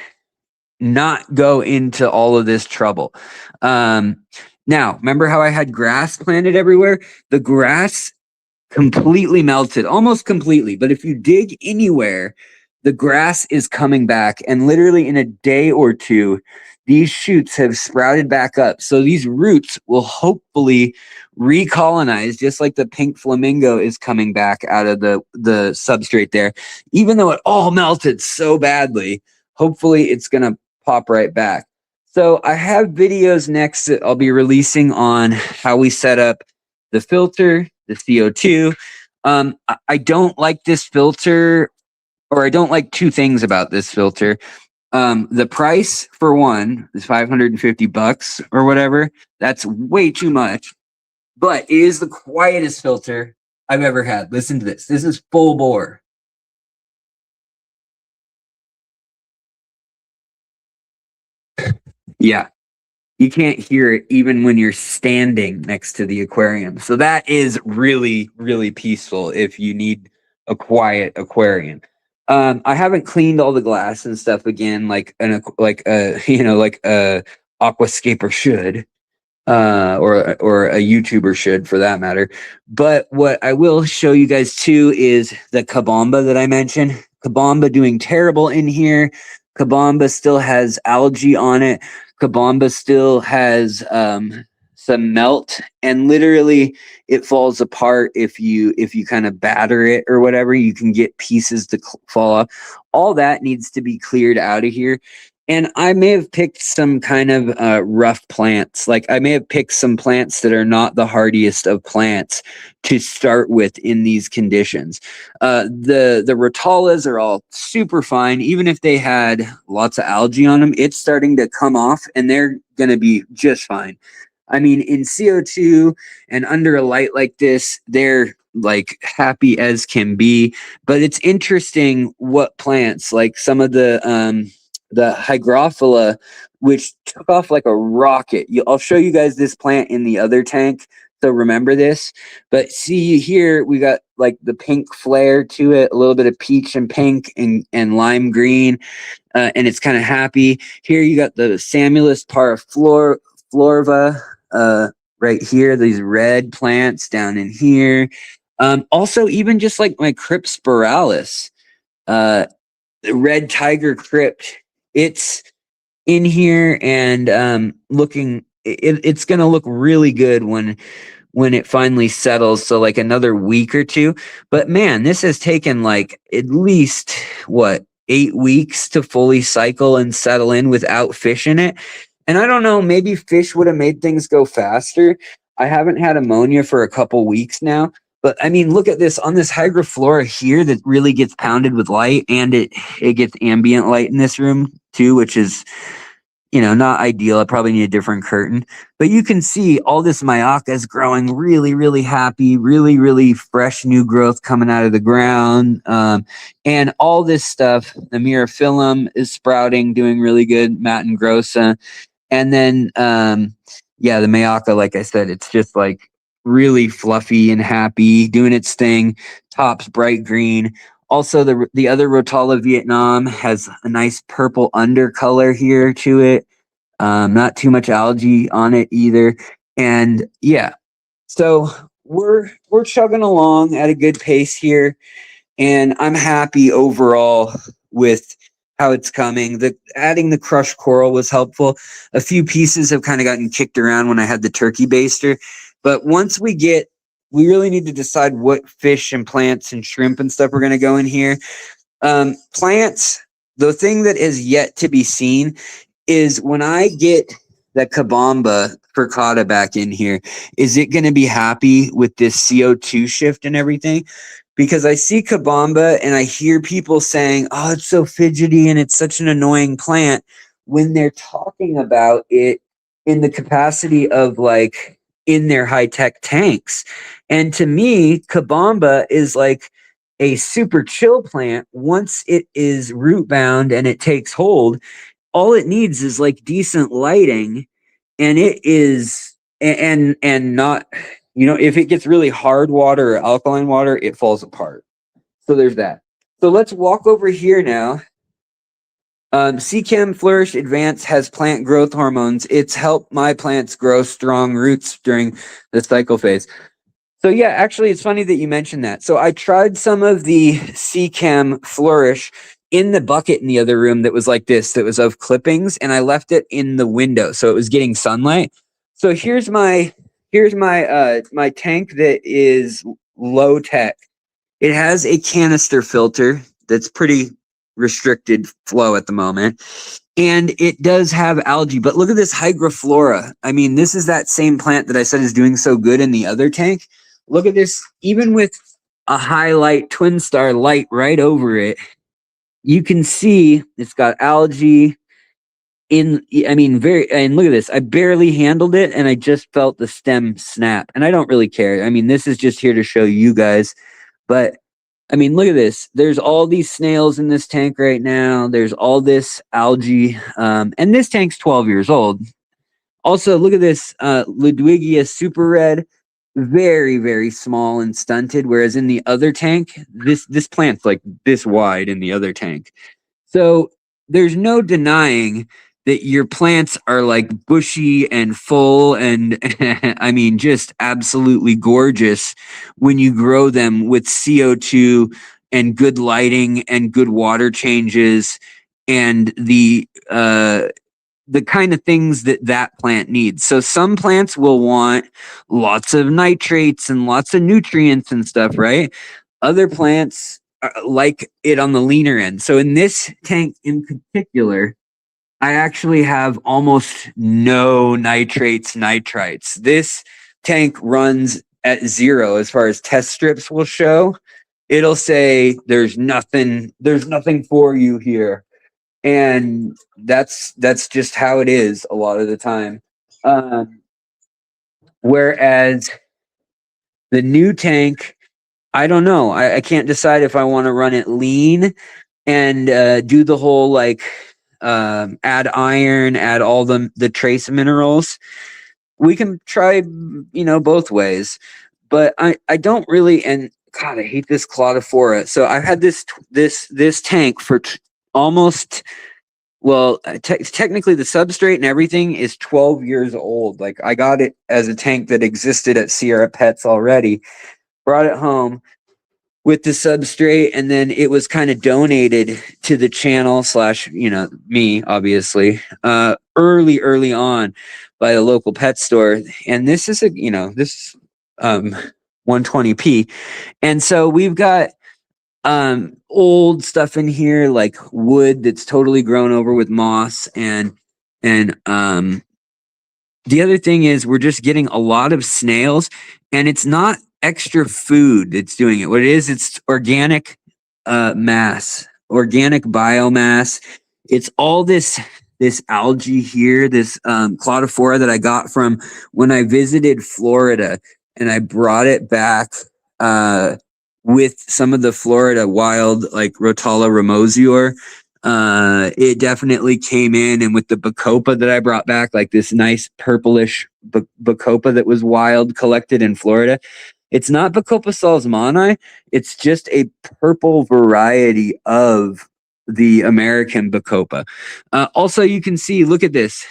not go into all of this trouble. Now, remember how I had grass planted everywhere? The grass completely melted, almost completely. But if you dig anywhere, the grass is coming back. And literally in a day or two, these shoots have sprouted back up. So these roots will hopefully recolonize, just like the pink flamingo is coming back out of the substrate there. Even though it all melted so badly, hopefully it's going to pop right back. So I have videos next that I'll be releasing on how we set up the filter, the CO2. I don't like this filter, or I don't like two things about this filter. The price, for one, is $550 or whatever. That's way too much. But it is the quietest filter I've ever had. Listen to this. This is full bore. Yeah. You can't hear it even when you're standing next to the aquarium. So that is really, really peaceful if you need a quiet aquarium. I haven't cleaned all the glass and stuff again, like a aquascaper should, or a YouTuber should, for that matter. But what I will show you guys too is the Kabamba that I mentioned. Kabamba doing terrible in here. Kabamba still has algae on it. Kabamba still has some melt, and literally it falls apart if you kind of batter it or whatever. You can get pieces to fall off. All that needs to be cleared out of here. And I may have picked some kind of rough plants. Like I may have picked some plants that are not the hardiest of plants to start with in these conditions. The Rotalas are all super fine. Even if they had lots of algae on them, it's starting to come off and they're going to be just fine. I mean, in CO2 and under a light like this, they're like happy as can be. But it's interesting what plants, like some of the hygrophila, which took off like a rocket. I'll show you guys this plant in the other tank, so remember this. But see here, we got like the pink flare to it, a little bit of peach and pink and lime green, and it's kind of happy. Here you got the Samulus paraflorva right here, these red plants down in here. Also, even just like my Crypspiralis, the red tiger crypt, it's in here and looking, it's going to look really good when it finally settles. So like another week or two. But man, this has taken like at least 8 weeks to fully cycle and settle in without fish in it. And I don't know, maybe fish would have made things go faster. I haven't had ammonia for a couple weeks now. But I mean, look at this on this hygroflora here that really gets pounded with light, and it gets ambient light in this room too, which is, not ideal. I probably need a different curtain. But you can see all this Myaka is growing really, really happy, really, really fresh new growth coming out of the ground. And all this stuff, the Miraphyllum is sprouting, doing really good, Matin grossa. And then, the Myaka, like I said, it's just like really fluffy and happy, doing its thing. Top's bright green. Also, the other Rotala Vietnam has a nice purple undercolor here to it. Not too much algae on it either. And yeah, so we're chugging along at a good pace here, and I'm happy overall with how it's coming. Adding the crushed coral was helpful. A few pieces have kind of gotten kicked around when I had the turkey baster, but once we really need to decide what fish and plants and shrimp and stuff we're going to go in here. Plants, the thing that is yet to be seen is when I get the Kabamba Percata back in here, is it going to be happy with this CO2 shift and everything? Because I see Kabamba and I hear people saying, oh, it's so fidgety and it's such an annoying plant, when they're talking about it in the capacity of like in their high-tech tanks. And to me, Kabamba is like a super chill plant. Once it is root bound and it takes hold, all it needs is like decent lighting, and it is and not, you know, if it gets really hard water or alkaline water, it falls apart. So there's that. So let's walk over here now. CChem Flourish Advance has plant growth hormones. It's helped my plants grow strong roots during the cycle phase. So yeah, actually, it's funny that you mentioned that. So I tried some of the CChem Flourish in the bucket in the other room that was like this, that was of clippings, and I left it in the window so it was getting sunlight. So here's my my tank that is low tech. It has a canister filter that's pretty restricted flow at the moment, and it does have algae, but look at this hygroflora. I mean, this is that same plant that I said is doing so good in the other tank. Look at this. Even with a highlight twin star light right over it, you can see it's got algae in, I mean, and look at this. I barely handled it and I just felt the stem snap, and I don't really care. I mean, this is just here to show you guys, but I mean, look at this. There's all these snails in this tank right now. There's all this algae. And this tank's 12 years old. Also, look at this Ludwigia super red. Very, very small and stunted. Whereas in the other tank, this plant's like this wide in the other tank. So there's no denying that your plants are like bushy and full and I mean, just absolutely gorgeous when you grow them with CO2 and good lighting and good water changes and the kind of things that that plant needs. So some plants will want lots of nitrates and lots of nutrients and stuff, right? Other plants like it on the leaner end. So in this tank in particular, I actually have almost no nitrates, nitrites. This tank runs at 0 as far as test strips will show. It'll say there's nothing for you here. And that's just how it is a lot of the time. Whereas the new tank, I don't know. I can't decide if I want to run it lean and do the whole like add iron, add all the trace minerals. We can try, you know, both ways. But I don't really, and God, I hate this claudiphora. So I've had this tank for almost, well, technically the substrate and everything is 12 years old. Like I got it as a tank that existed at Sierra Pets already, brought it home with the substrate, and then it was kind of donated to the channel / you know, me obviously early on by a local pet store. And this is a, you know, this 120p, and so we've got old stuff in here like wood that's totally grown over with moss, and the other thing is we're just getting a lot of snails, and it's not extra food that's doing it. What it is, it's organic mass, organic biomass. It's all this algae here, this claudiphora that I got from when I visited Florida, and I brought it back with some of the Florida wild, like Rotala ramosior. It definitely came in, and with the bacopa that I brought back, like this nice purplish bacopa that was wild collected in Florida. It's not Bacopa salzmani. It's just a purple variety of the American bacopa. Also, you can see, look at this,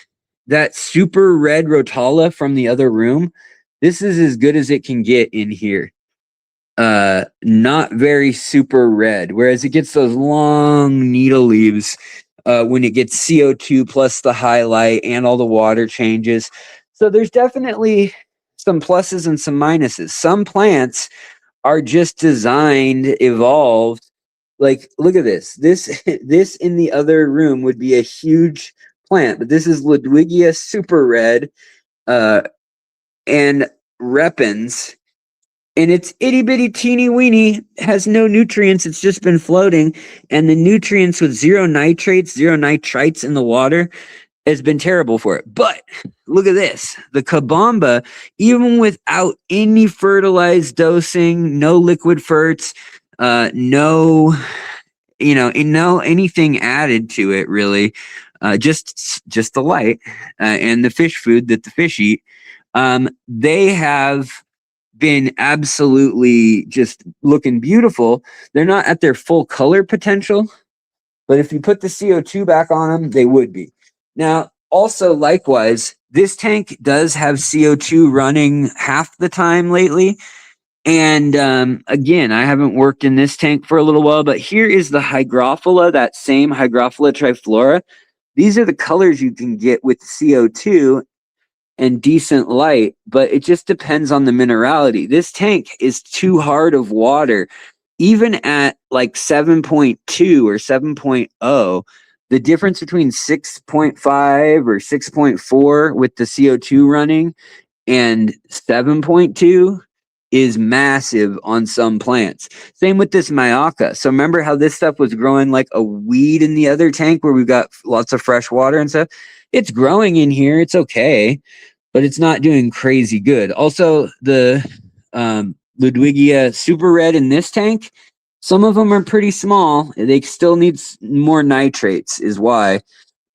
that super red Rotala from the other room. This is as good as it can get in here. Not very super red, whereas it gets those long needle leaves when it gets CO2 plus the highlight and all the water changes. So there's definitely some pluses and some minuses. Some plants are just designed, evolved. Like, look at this. This in the other room would be a huge plant, but this is Ludwigia super red and repens. And it's itty bitty teeny weeny, has no nutrients. It's just been floating. And the nutrients with 0 nitrates, 0 nitrites in the water, has been terrible for it. But look at this. The Kabamba, even without any fertilized dosing, no liquid ferts, no, no anything added to it really, just the light and the fish food that the fish eat. They have been absolutely just looking beautiful. They're not at their full color potential, but if you put the CO2 back on them, they would be. Now, also likewise, this tank does have CO2 running half the time lately. And again, I haven't worked in this tank for a little while, but here is the Hygrophila, that same Hygrophila triflora. These are the colors you can get with CO2 and decent light, but it just depends on the minerality. This tank is too hard of water. Even at like 7.2 or 7.0, the difference between 6.5 or 6.4 with the CO2 running and 7.2 is massive on some plants. Same with this Myaka. So remember how this stuff was growing like a weed in the other tank where we've got lots of fresh water and stuff? It's growing in here. It's okay, but it's not doing crazy good. Also, the Ludwigia Super Red in this tank, some of them are pretty small. They still need more nitrates is why.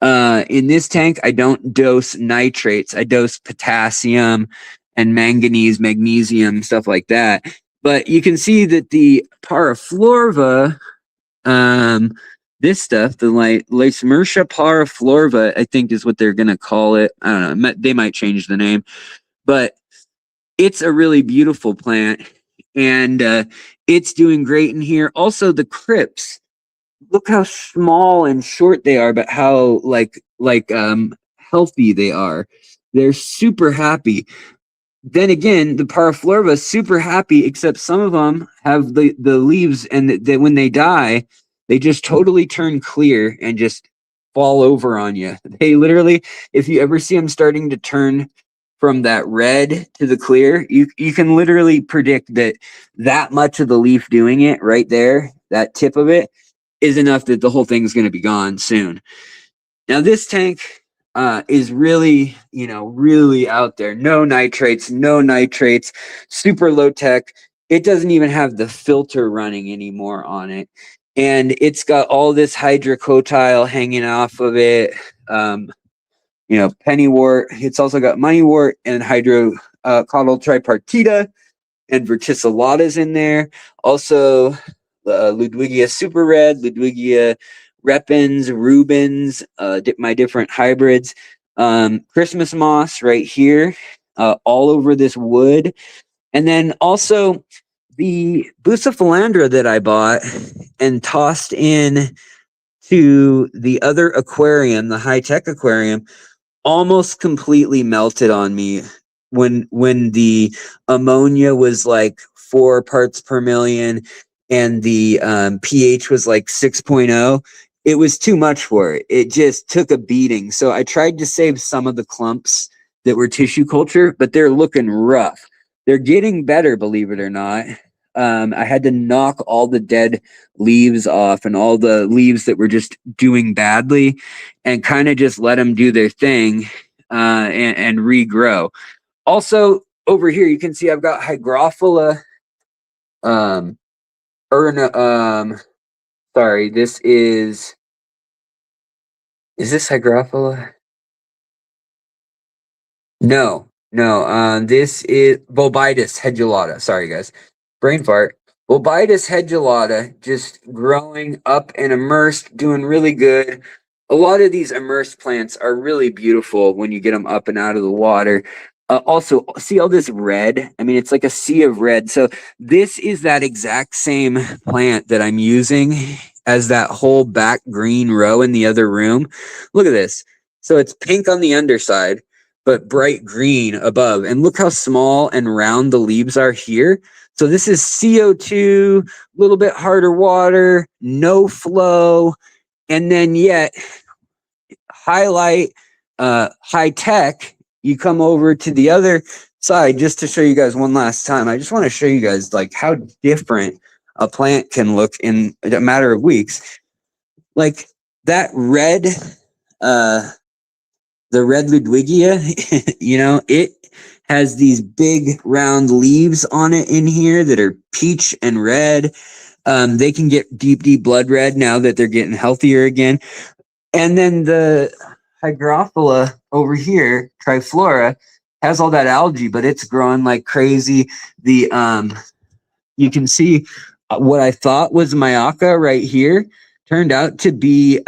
In this tank, I don't dose nitrates. I dose potassium and manganese, magnesium, stuff like that. But you can see that the Paraflorva, this stuff, the Leishmertia paraflorva, I think is what they're going to call it. I don't know. They might change the name. But it's a really beautiful plant. And it's doing great in here. Also, the crypts. Look how small and short they are, but how healthy they are. They're super happy. Then again, the Paraflorva is super happy, except some of them have the leaves, and when they die, they just totally turn clear and just fall over on you. They literally, if you ever see them starting to turn from that red to the clear, you can literally predict that much of the leaf doing it right there, that tip of it, is enough that the whole thing's going to be gone soon. Now this tank is really, really out there. No nitrates, super low tech. It doesn't even have the filter running anymore on it. And it's got all this hydrocotyle hanging off of it. Pennywort. It's also got moneywort and hydrocotyl tripartita and verticillatas in there. Also, Ludwigia Super Red, Ludwigia Repens, Rubens, my different hybrids. Christmas moss right here, all over this wood. And then also the Bucephalandra that I bought and tossed in to the other aquarium, the high-tech aquarium, almost completely melted on me when the ammonia was like 4 parts per million and the pH was like 6.0. It was too much for it. It just took a beating. So I tried to save some of the clumps that were tissue culture, but they're looking rough. They're getting better, believe it or not. I had to knock all the dead leaves off and all the leaves that were just doing badly and kind of just let them do their thing and regrow. Also, over here, you can see I've got Hygrophila. Sorry, this is this Hygrophila? No, this is Bobitis hedulata. Sorry, guys. Brain fart. Bobitis hedulata just growing up and immersed, doing really good. A lot of these immersed plants are really beautiful when you get them up and out of the water. Also, see all this red? I mean, it's like a sea of red. So this is that exact same plant that I'm using as that whole back green row in the other room. Look at this. So it's pink on the underside, but bright green above. And look how small and round the leaves are here. So this is CO2, a little bit harder water, no flow, and then yet highlight, high tech. You come over to the other side just to show you guys one last time. I just want to show you guys like how different a plant can look in a matter of weeks. Like that red the red Ludwigia, you know, it has these big round leaves on it in here that are peach and red. They can get deep blood red now that they're getting healthier again. And then the Hygrophila over here, Triflora, has all that algae, but it's growing like crazy. The you can see what I thought was Mayaca right here turned out to be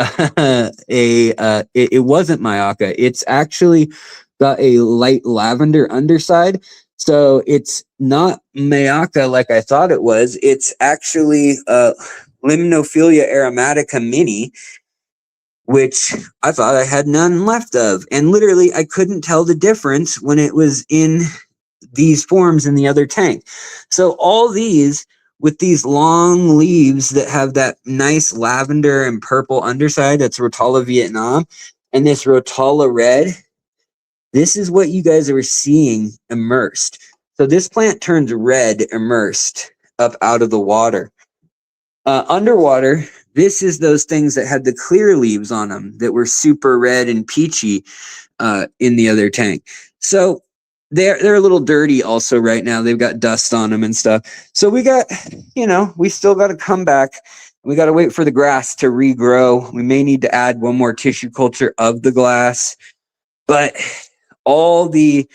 it wasn't Mayaca. It's actually got a light lavender underside. So it's not Mayaca like I thought it was. It's actually Limnophilia aromatica mini, which I thought I had none left of. And literally, I couldn't tell the difference when it was in these forms in the other tank. So all these with these long leaves that have that nice lavender and purple underside, that's Rotala Vietnam, and this Rotala red, this is what you guys are seeing immersed. So this plant turns red immersed up out of the water. Underwater, this is those things that had the clear leaves on them that were super red and peachy in the other tank. So they're a little dirty also right now. They've got dust on them and stuff. So we got, you know, we still got to come back. We got to wait for the grass to regrow. We may need to add one more tissue culture of the glass, but all the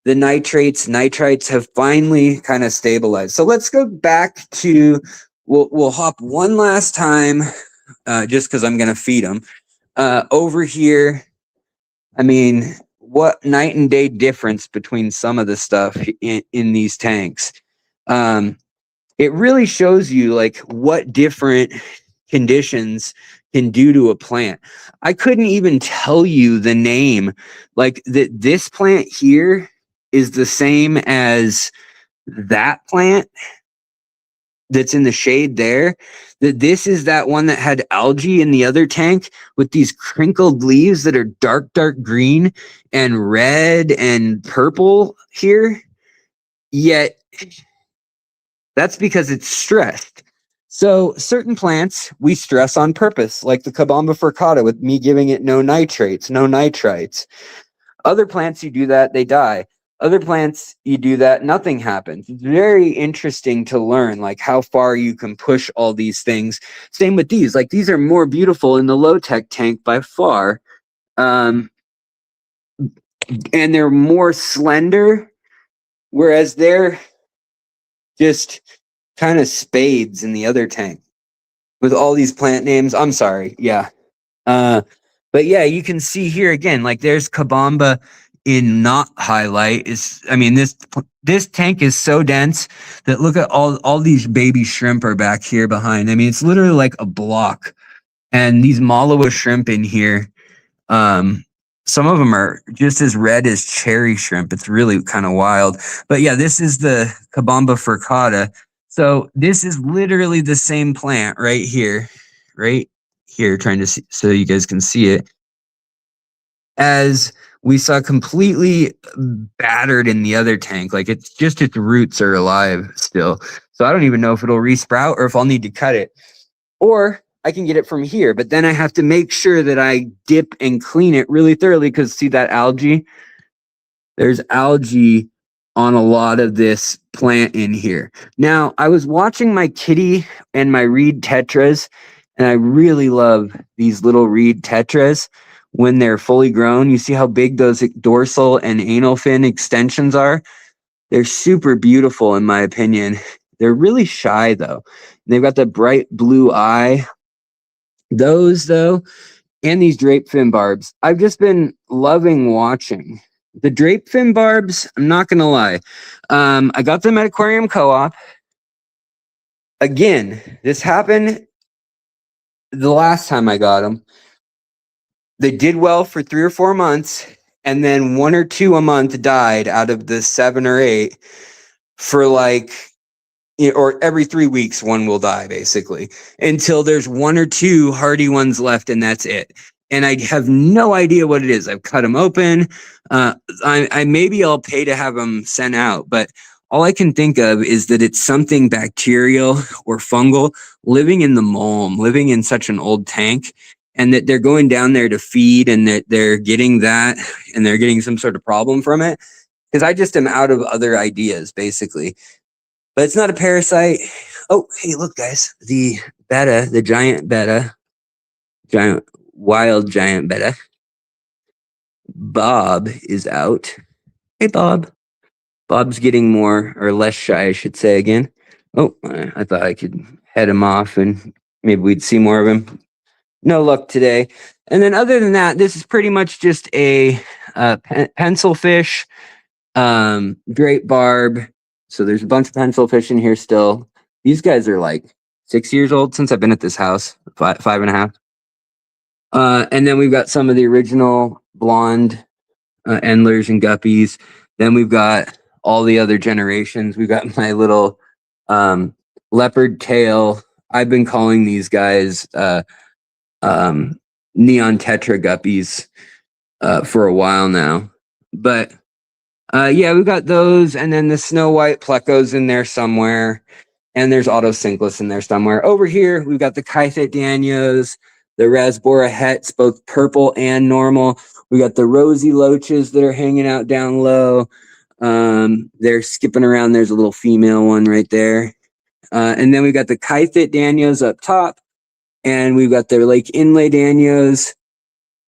nitrites have finally kind of stabilized. So let's go back to, we'll hop one last time, just because I'm going to feed them. Over here, I mean, what night and day difference between some of the stuff in these tanks. It really shows you like what different conditions can do to a plant. I couldn't even tell you the name, like that this plant here is the same as that plant that's in the shade there, that this is that one that had algae in the other tank with these crinkled leaves that are dark green and red and purple here. Yet that's because it's stressed. So certain plants we stress on purpose, like the Cabamba furcata with me giving it no nitrates, no nitrites. Other plants, you do that, they die. Other plants, you do that, nothing happens. It's very interesting to learn like how far you can push all these things. Same with these, like these are more beautiful in the low-tech tank by far. And they're more slender, whereas they're just kind of spades in the other tank with all these plant names. I'm sorry, yeah. But yeah, you can see here again, like there's Cabamba in not highlight. I mean, this tank is so dense that look at all these baby shrimp are back here behind. I mean, it's literally like a block. And these Malawa shrimp in here, some of them are just as red as cherry shrimp. It's really kind of wild. But yeah, this is the Cabamba furcata. So this is literally the same plant right here, trying to see so you guys can see it, as we saw completely battered in the other tank. Like it's just its roots are alive still. So I don't even know if it'll resprout or if I'll need to cut it. Or I can get it from here, but then I have to make sure that I dip and clean it really thoroughly because see that algae? There's algae on a lot of this plant in here. Now, I was watching my kitty and my reed tetras, and I really love these little reed tetras when they're fully grown. You see how big those dorsal and anal fin extensions are? They're super beautiful in my opinion. They're really shy though. They've got the bright blue eye. Those though, and these drape fin barbs, I've just been loving watching. The drape fin barbs, I'm not going to lie. I got them at Aquarium Co-op. Again, this happened the last time I got them. They did well for 3 or 4 months, and then 1 or 2 a month died out of the 7 or 8 for like, or every 3 weeks, one will die basically until there's 1 or 2 hardy ones left, and that's it. And I have no idea what it is. I've cut them open. I maybe I'll pay to have them sent out, but all I can think of is that it's something bacterial or fungal living in the mulm, living in such an old tank. and that they're going down there to feed, and that they're getting that, and they're getting some sort of problem from it. Because I just am out of other ideas, basically. But it's not a parasite. Oh, hey, look, guys. The betta, the giant betta, wild giant betta, Bob is out. Hey, Bob. Bob's getting more or less shy, I should say again. Oh, I thought I could head him off and maybe we'd see more of him. No luck today. And then other than that, this is pretty much just a pencil fish, great barb. So there's a bunch of pencil fish in here still. These guys are like 6 years old since I've been at this house, 5.5. And then we've got some of the original blonde endlers and guppies. Then we've got all the other generations. We've got my little leopard tail. I've been calling these guys neon Tetra guppies for a while now. But yeah, we've got those, and then the snow white plecos in there somewhere, and there's autosynclus in there somewhere. Over here, we've got the Kythit danios, the Rasbora hets, both purple and normal. We got the rosy loaches that are hanging out down low. They're skipping around. There's a little female one right there. And then we've got the Kythit danios up top, and we've got the Lake Inlay danios,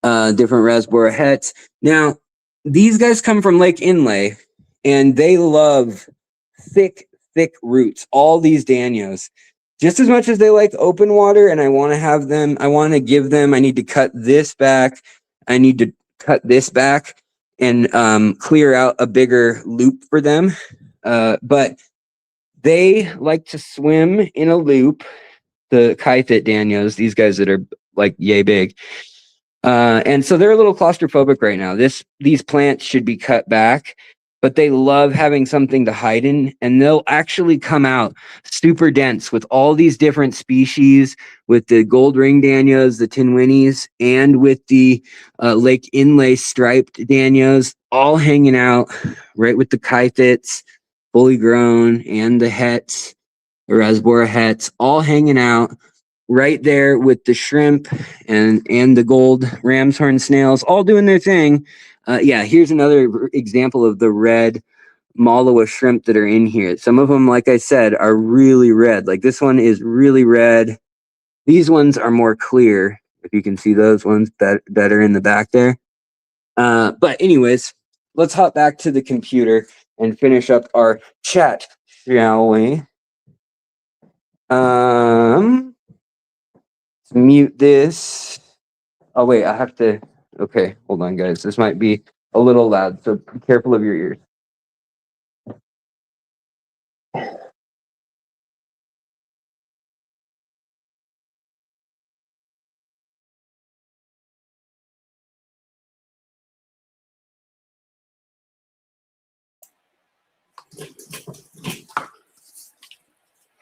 different Rasbora hets. Now, these guys come from Lake Inlay, and they love thick roots, all these danios. Just as much as they like open water, and I want to give them, I need to cut this back. I need to cut this back and clear out a bigger loop for them. But they like to swim in a loop, the Kythit danios, these guys that are like yay big. And so they're a little claustrophobic right now. These plants should be cut back, but they love having something to hide in, and they'll actually come out super dense with all these different species, with the gold ring danios, the tinwinnies, and with the Lake Inlay striped danios, all hanging out right with the Kythits, fully grown, and the hets, the Rasbora hets, all hanging out right there with the shrimp and the gold ram's horn snails, all doing their thing. Yeah, here's another example of the red Malawa shrimp that are in here. Some of them, like I said, are really red. Like this one is really red. These ones are more clear. If you can see those ones better in the back there. But anyways, let's hop back to the computer and finish up our chat, shall we? Mute this. Oh wait, I have to. Okay, hold on, guys. This might be a little loud, so be careful of your ears.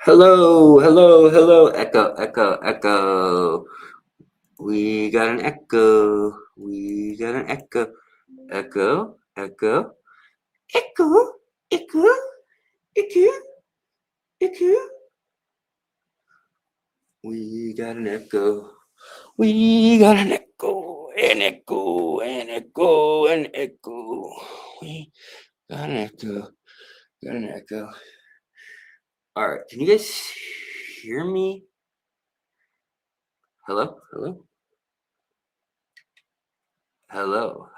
Hello, echo. We got an echo. Echo. We got an echo. We got an echo. We got an echo. All right, can you guys hear me? Hello? Oh,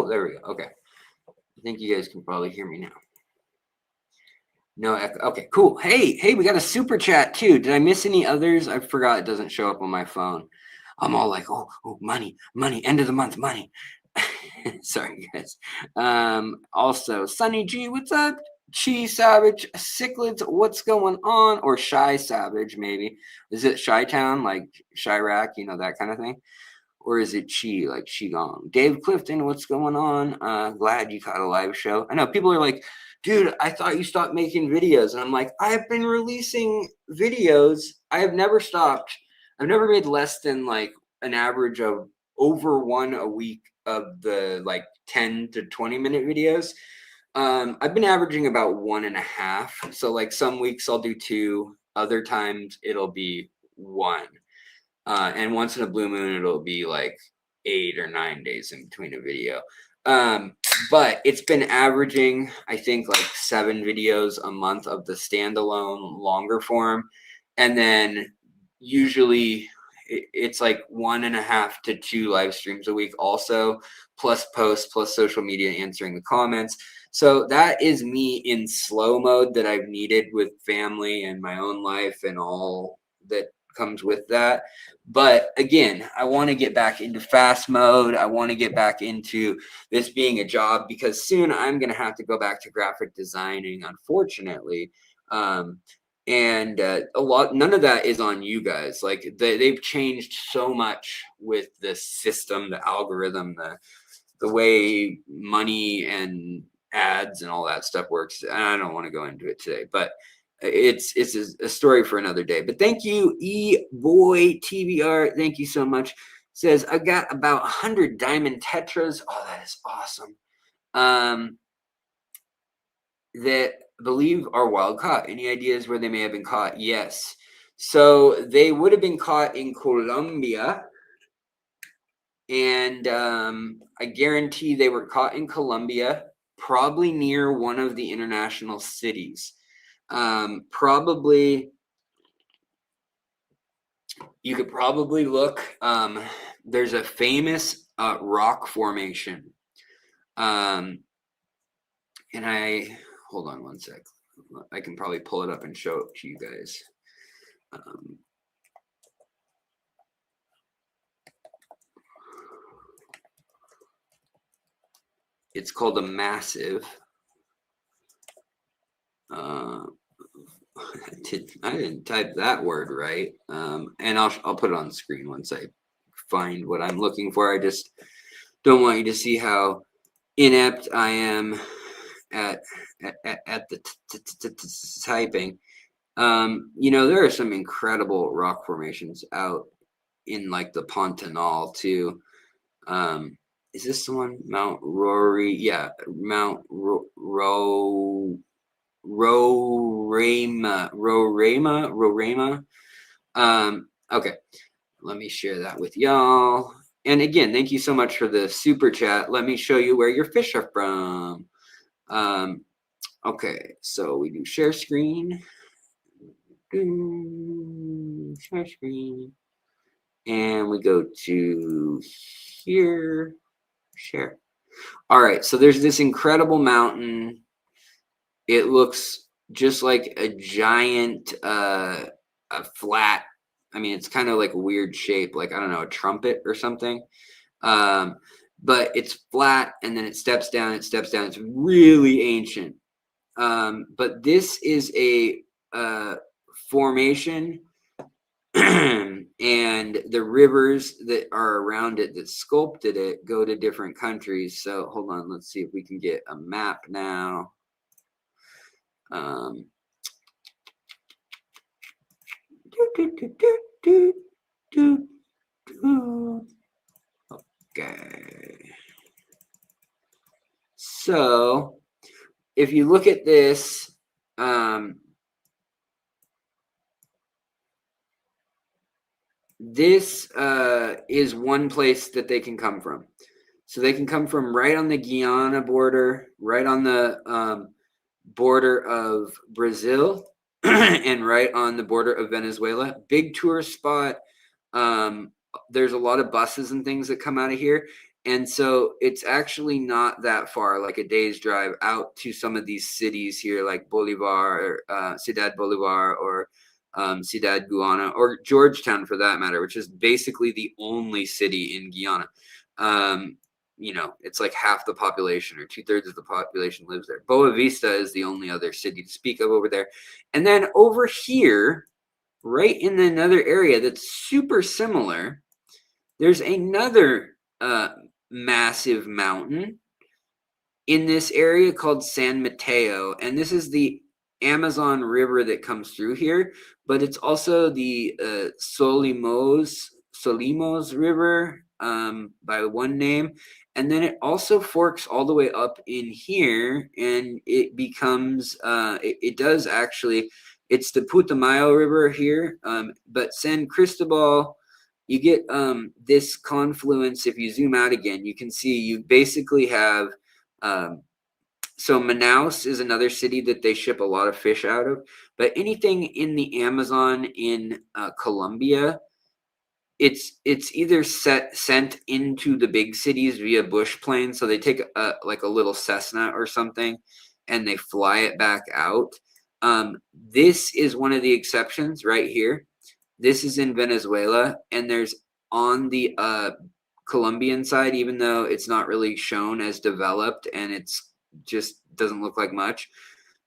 there we go. Okay. I think you guys can probably hear me now. No echo. Okay, cool. Hey, we got a super chat too. Did I miss any others? I forgot it doesn't show up on my phone. I'm all like, oh, money, end of the month, money. Sorry, guys. Also, Sunny G, what's up? Chi Savage, Cichlids, what's going on? Or Shy Savage, maybe. Is it Chi-Town, like Chirac, that kind of thing? Or is it Chi, like Qigong? Dave Clifton, what's going on? Glad you caught a live show. I know people are like, dude, I thought you stopped making videos. And I'm like, I've been releasing videos. I have never stopped. I've never made less than like an average of over one a week of the like 10 to 20 minute videos. I've been averaging about 1.5. So like some weeks I'll do 2, other times it'll be 1. And once in a blue moon, it'll be like 8 or 9 days in between a video. But it's been averaging, I think, like 7 videos a month of the standalone longer form. And then usually it's like 1.5 to 2 live streams a week also, plus posts, plus social media answering the comments. So that is me in slow mode that I've needed with family and my own life and all that comes with that. But again, I want to get back into fast mode. I want to get back into this being a job, because soon I'm going to have to go back to graphic designing, unfortunately. And none of that is on you guys. Like they've changed so much with the system, the algorithm, the way money and ads and all that stuff works. And I don't want to go into it today, but it's a story for another day. But thank you, boy TBR. Thank you so much. Says I got about 100 diamond tetras. Oh, that is awesome. That I believe are wild caught. Any ideas where they may have been caught? Yes. So they would have been caught in Colombia. And I guarantee they were caught in Colombia, probably near one of the international cities. Probably, you could probably look. There's a famous rock formation. And hold on one sec. I can probably pull it up and show it to you guys. It's called a massive. I didn't type that word right. And I'll put it on screen once I find what I'm looking for. I just don't want you to see how inept I am at the typing. There are some incredible rock formations out in like the Pantanal too. Is this the one? Mount Rory? Yeah, Mount Roraima. Okay, let me share that with y'all. And again, thank you so much for the super chat. Let me show you where your fish are from. Okay, so we do share screen. Share screen. And we go to here. Share. All right, so there's this incredible mountain. It looks just like a giant, a flat. I mean, it's kind of like a weird shape, like, I don't know, a trumpet or something. But it's flat, and then it steps down, It's really ancient. But this is a formation, and the rivers that are around it that sculpted it go to different countries. So hold on, let's see if we can get a map now. Okay. So if you look at this, this is one place that they can come from. So they can come from right on the Guyana border, right on the border of Brazil, and right on the border of Venezuela. Big tourist spot. There's a lot of buses and things that come out of here. And so it's actually not that far, like a day's drive out to some of these cities here, like Bolivar, Ciudad Bolivar, or Ciudad Guyana, or Georgetown for that matter, which is basically the only city in Guyana. It's like half the population, or 2/3 of the population lives there. Boa Vista is the only other city to speak of over there. And then over here, right in another area that's super similar, there's another massive mountain in this area called San Mateo. And this is the Amazon River that comes through here, but it's also the Solimos River by one name. And then it also forks all the way up in here, and it becomes, it does actually, it's the Putumayo River here, but San Cristobal you get this confluence. If you zoom out again, you can see you basically have so Manaus is another city that they ship a lot of fish out of, but anything in the Amazon in Colombia, it's either sent into the big cities via bush plane. So they take like a little Cessna or something and they fly it back out. This is one of the exceptions right here. This is in Venezuela, and there's on the Colombian side, even though it's not really shown as developed and it's just doesn't look like much,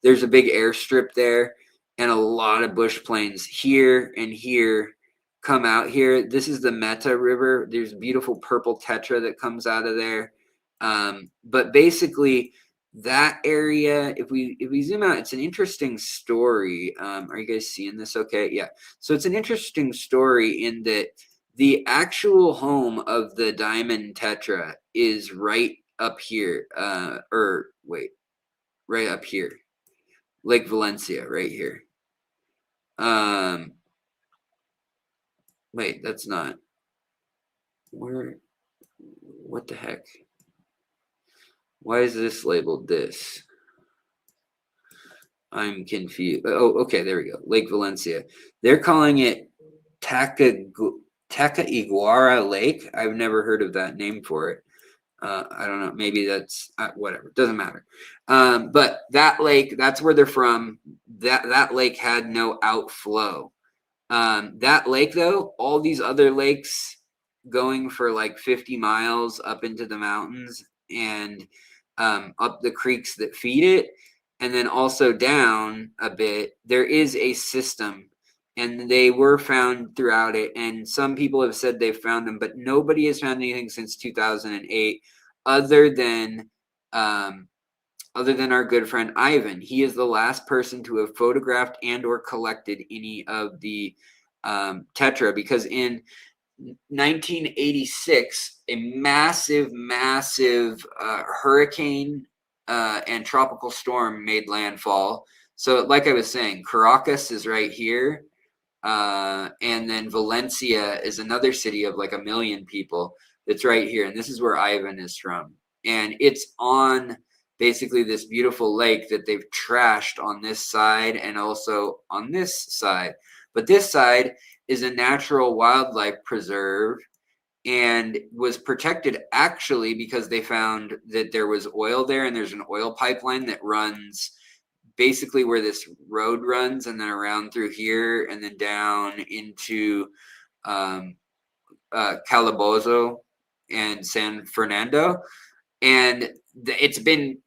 there's a big airstrip there and a lot of bush planes here and here come out here. This is the Meta River. There's beautiful purple tetra that comes out of there. But basically that area, if we zoom out, it's an interesting story. Are you guys seeing this okay? Yeah. So it's an interesting story in that the actual home of the diamond tetra is right up here. Right up here. Lake Valencia, right here. Wait, that's not. Where? What the heck? Why is this labeled this? I'm confused. Oh, okay, there we go. Lake Valencia. They're calling it Tacaiguara Lake. I've never heard of that name for it. I don't know. Maybe that's whatever. Doesn't matter. But that lake, that's where they're from. That lake had no outflow. That lake, though, all these other lakes going for like 50 miles up into the mountains and up the creeks that feed it, and then also down a bit, there is a system, and they were found throughout it. And some people have said they've found them, but nobody has found anything since 2008, other than our good friend Ivan. He is the last person to have photographed and or collected any of the tetra, because in 1986, a massive hurricane and tropical storm made landfall. So like I was saying, Caracas is right here. And then Valencia is another city of like 1 million people that's right here. And this is where Ivan is from. And it's on basically this beautiful lake that they've trashed on this side and also on this side. But this side is a natural wildlife preserve and was protected actually because they found that there was oil there, and there's an oil pipeline that runs basically where this road runs and then around through here and then down into Calabozo and San Fernando. And it's been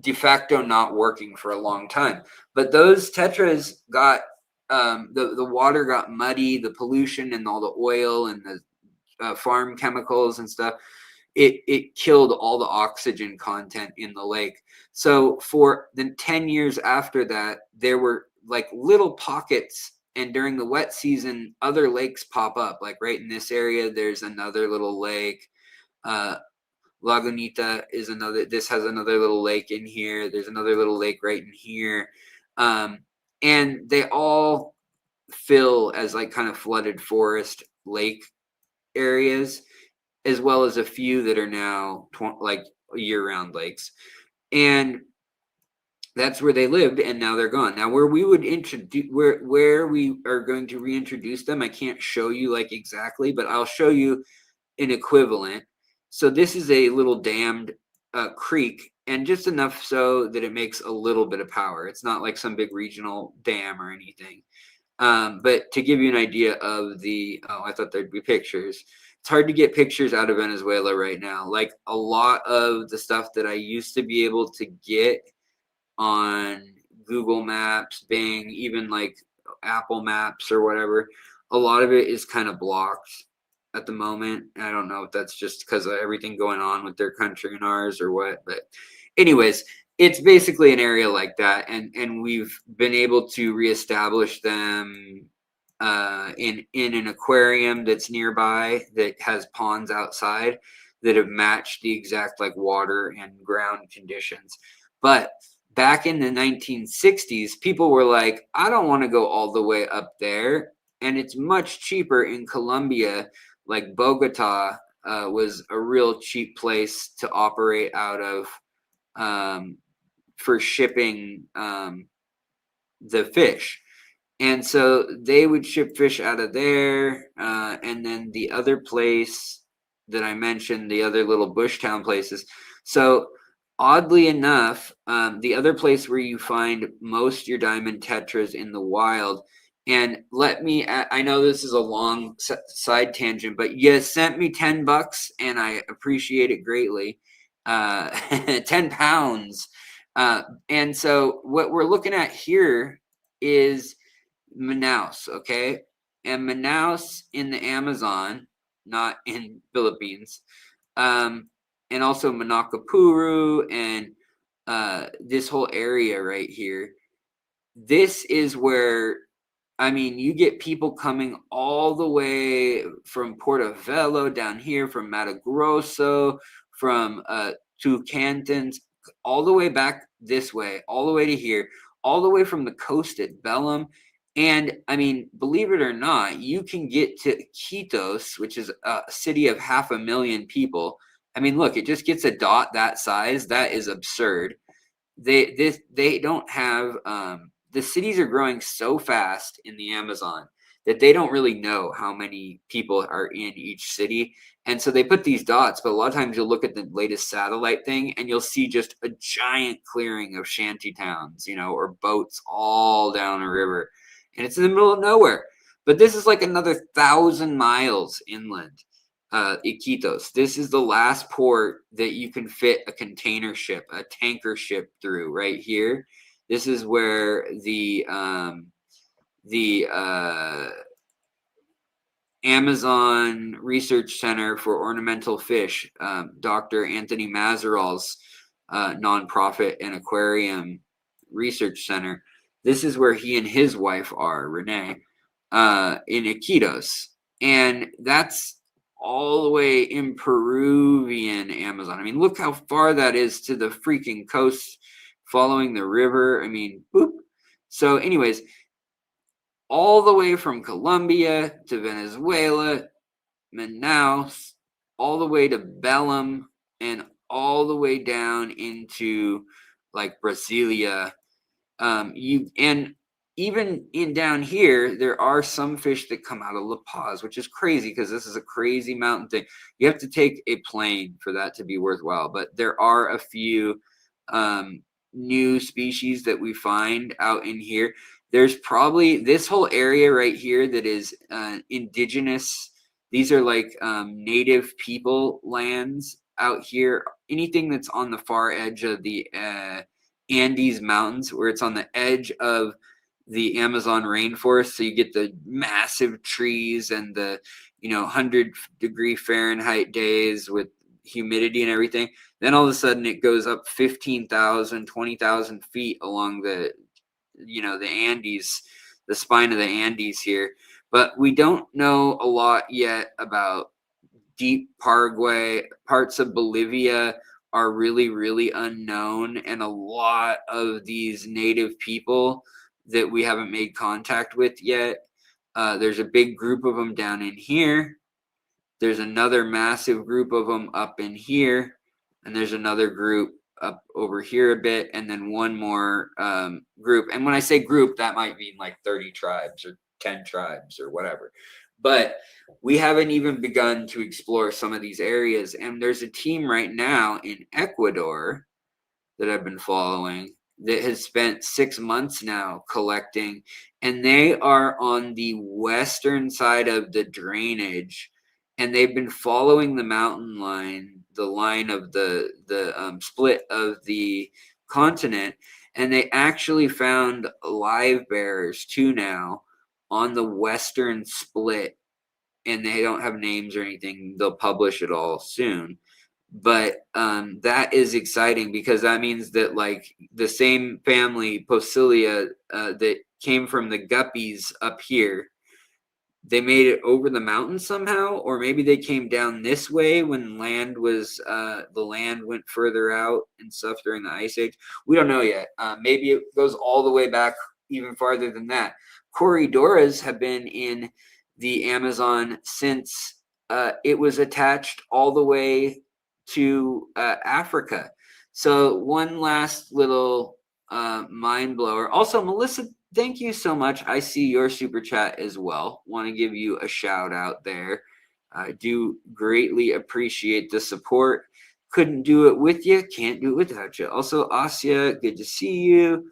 de facto not working for a long time. But those tetras got the water got muddy, the pollution and all the oil and the farm chemicals and stuff. It killed all the oxygen content in the lake. So for the 10 years after that, there were like little pockets, and during the wet season, other lakes pop up. Like right in this area, there's another little lake. Lagunita is another. This has another little lake in here. There's another little lake right in here. And they all fill as like kind of flooded forest lake areas, as well as a few that are now like year-round lakes. And that's where they lived, and now they're gone. Now where we would introduce, where we are going to reintroduce them, I can't show you like exactly, but I'll show you an equivalent. So this is a little dammed creek, and just enough so that it makes a little bit of power. It's not like some big regional dam or anything. But to give you an idea of the, I thought there'd be pictures. It's hard to get pictures out of Venezuela right now. Like a lot of the stuff that I used to be able to get on Google Maps, Bing, even like Apple Maps or whatever, a lot of it is kind of blocked at the moment. I don't know if that's just because of everything going on with their country and ours or what, but anyways, it's basically an area like that, and we've been able to reestablish them in an aquarium that's nearby that has ponds outside that have matched the exact like water and ground conditions. But back in the 1960s, people were like, I don't want to go all the way up there. and it's much cheaper in Colombia. Like Bogota was a real cheap place to operate out of for shipping the fish. And so they would ship fish out of there. And then the other place that I mentioned, the other little bush town places. So oddly enough, the other place where you find most your diamond tetras in the wild, and I know this is a long side tangent, but you sent me $10 and I appreciate it greatly. 10 pounds. And so what we're looking at here is Manaus, okay? And Manaus in the Amazon, not in Philippines. And also Manakapuru and this whole area right here. This is where, I mean, you get people coming all the way from Portobello down here, from Mato Grosso, from Tocantins, all the way back this way, all the way to here, all the way from the coast at Belém. And I mean, believe it or not, you can get to Iquitos, which is a city of 500,000 people. I mean, look, it just gets a dot that size. That is absurd. They don't have the cities are growing so fast in the Amazon that they don't really know how many people are in each city. And so they put these dots, but a lot of times you'll look at the latest satellite thing and you'll see just a giant clearing of shanty towns, or boats all down a river. And it's in the middle of nowhere. But this is like another 1,000 miles inland. Iquitos. This is the last port that you can fit a container ship, a tanker ship through right here. This is where the Amazon Research Center for Ornamental Fish, Dr. Anthony Mazeral's nonprofit and aquarium research center. This is where he and his wife are, Renee, in Iquitos. And that's all the way in Peruvian Amazon. I mean, look how far that is to the freaking coast, following the river. I mean, boop. So anyways, all the way from Colombia to Venezuela, Manaus, all the way to Belém, and all the way down into like Brasilia. Even in down here, there are some fish that come out of La Paz, which is crazy because this is a crazy mountain thing. You have to take a plane for that to be worthwhile. But there are a few new species that we find out in here. There's probably this whole area right here that is indigenous. These are like native people lands out here. Anything that's on the far edge of the Andes Mountains, where it's on the edge of the Amazon rainforest, so you get the massive trees and the 100-degree Fahrenheit days with humidity and everything. Then all of a sudden it goes up 15,000, 20,000 feet along the Andes, the spine of the Andes here. But we don't know a lot yet about deep Paraguay. Parts of Bolivia are really, really unknown, and a lot of these native people that we haven't made contact with yet. There's a big group of them down in here. There's another massive group of them up in here, and there's another group up over here a bit, and then one more group. And when I say group, that might mean like 30 tribes or 10 tribes or whatever. But we haven't even begun to explore some of these areas. And there's a team right now in Ecuador that I've been following that has spent 6 months now collecting, and they are on the western side of the drainage, and they've been following the mountain line, the line of the split of the continent, and they actually found live bears too now on the western split, and they don't have names or anything. They'll publish it all soon. But that is exciting because that means that like the same family, Posilia, that came from the guppies up here, they made it over the mountain somehow, or maybe they came down this way when land was the land went further out and stuff during the Ice Age. We don't know yet. Maybe it goes all the way back even farther than that. Corridoras have been in the Amazon since it was attached all the way to Africa. So one last little mind blower. Also, Melissa, thank you so much. I see your super chat as well. Want to give you a shout out there. I do greatly appreciate the support. Couldn't do it with you, can't do it without you. Also, Asya, good to see you.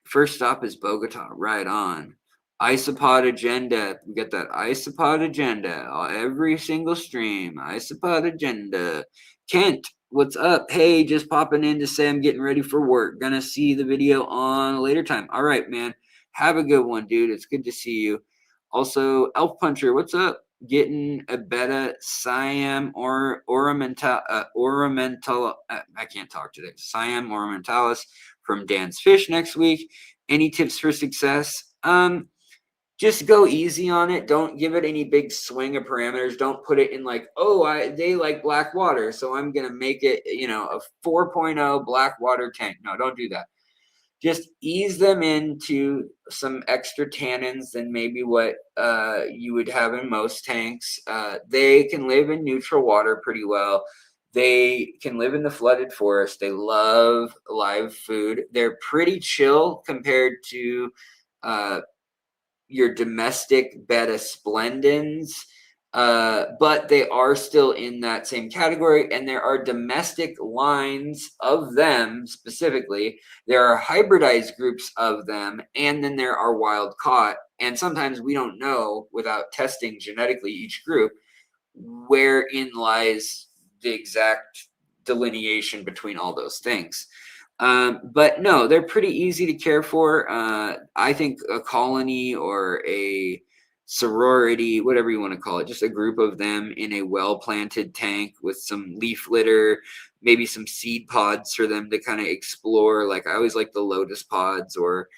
First stop is Bogota, right on. Isopod agenda. We got that Isopod agenda. Every single stream. Isopod agenda. Kent, what's up? Hey, just popping in to say I'm getting ready for work. Gonna see the video on a later time. All right, man. Have a good one, dude. It's good to see you. Also, Elf Puncher, what's up? Getting a beta Siam or ornamental I can't talk today. Siam ornamentalis from Dan's Fish next week. Any tips for success? Just go easy on it. Don't give it any big swing of parameters. Don't put it in like, they like black water, so I'm gonna make it, a 4.0 black water tank. No, don't do that. Just ease them into some extra tannins than maybe what you would have in most tanks. They can live in neutral water pretty well. They can live in the flooded forest. They love live food. They're pretty chill compared to your domestic betta splendens. But they are still in that same category, and there are domestic lines of them specifically. There are hybridized groups of them, and then there are wild caught. And sometimes we don't know without testing genetically each group wherein lies the exact delineation between all those things. But no, they're pretty easy to care for. I think a colony or a sorority, whatever you want to call it, just a group of them in a well-planted tank with some leaf litter, maybe some seed pods for them to kind of explore. Like I always like the lotus pods, or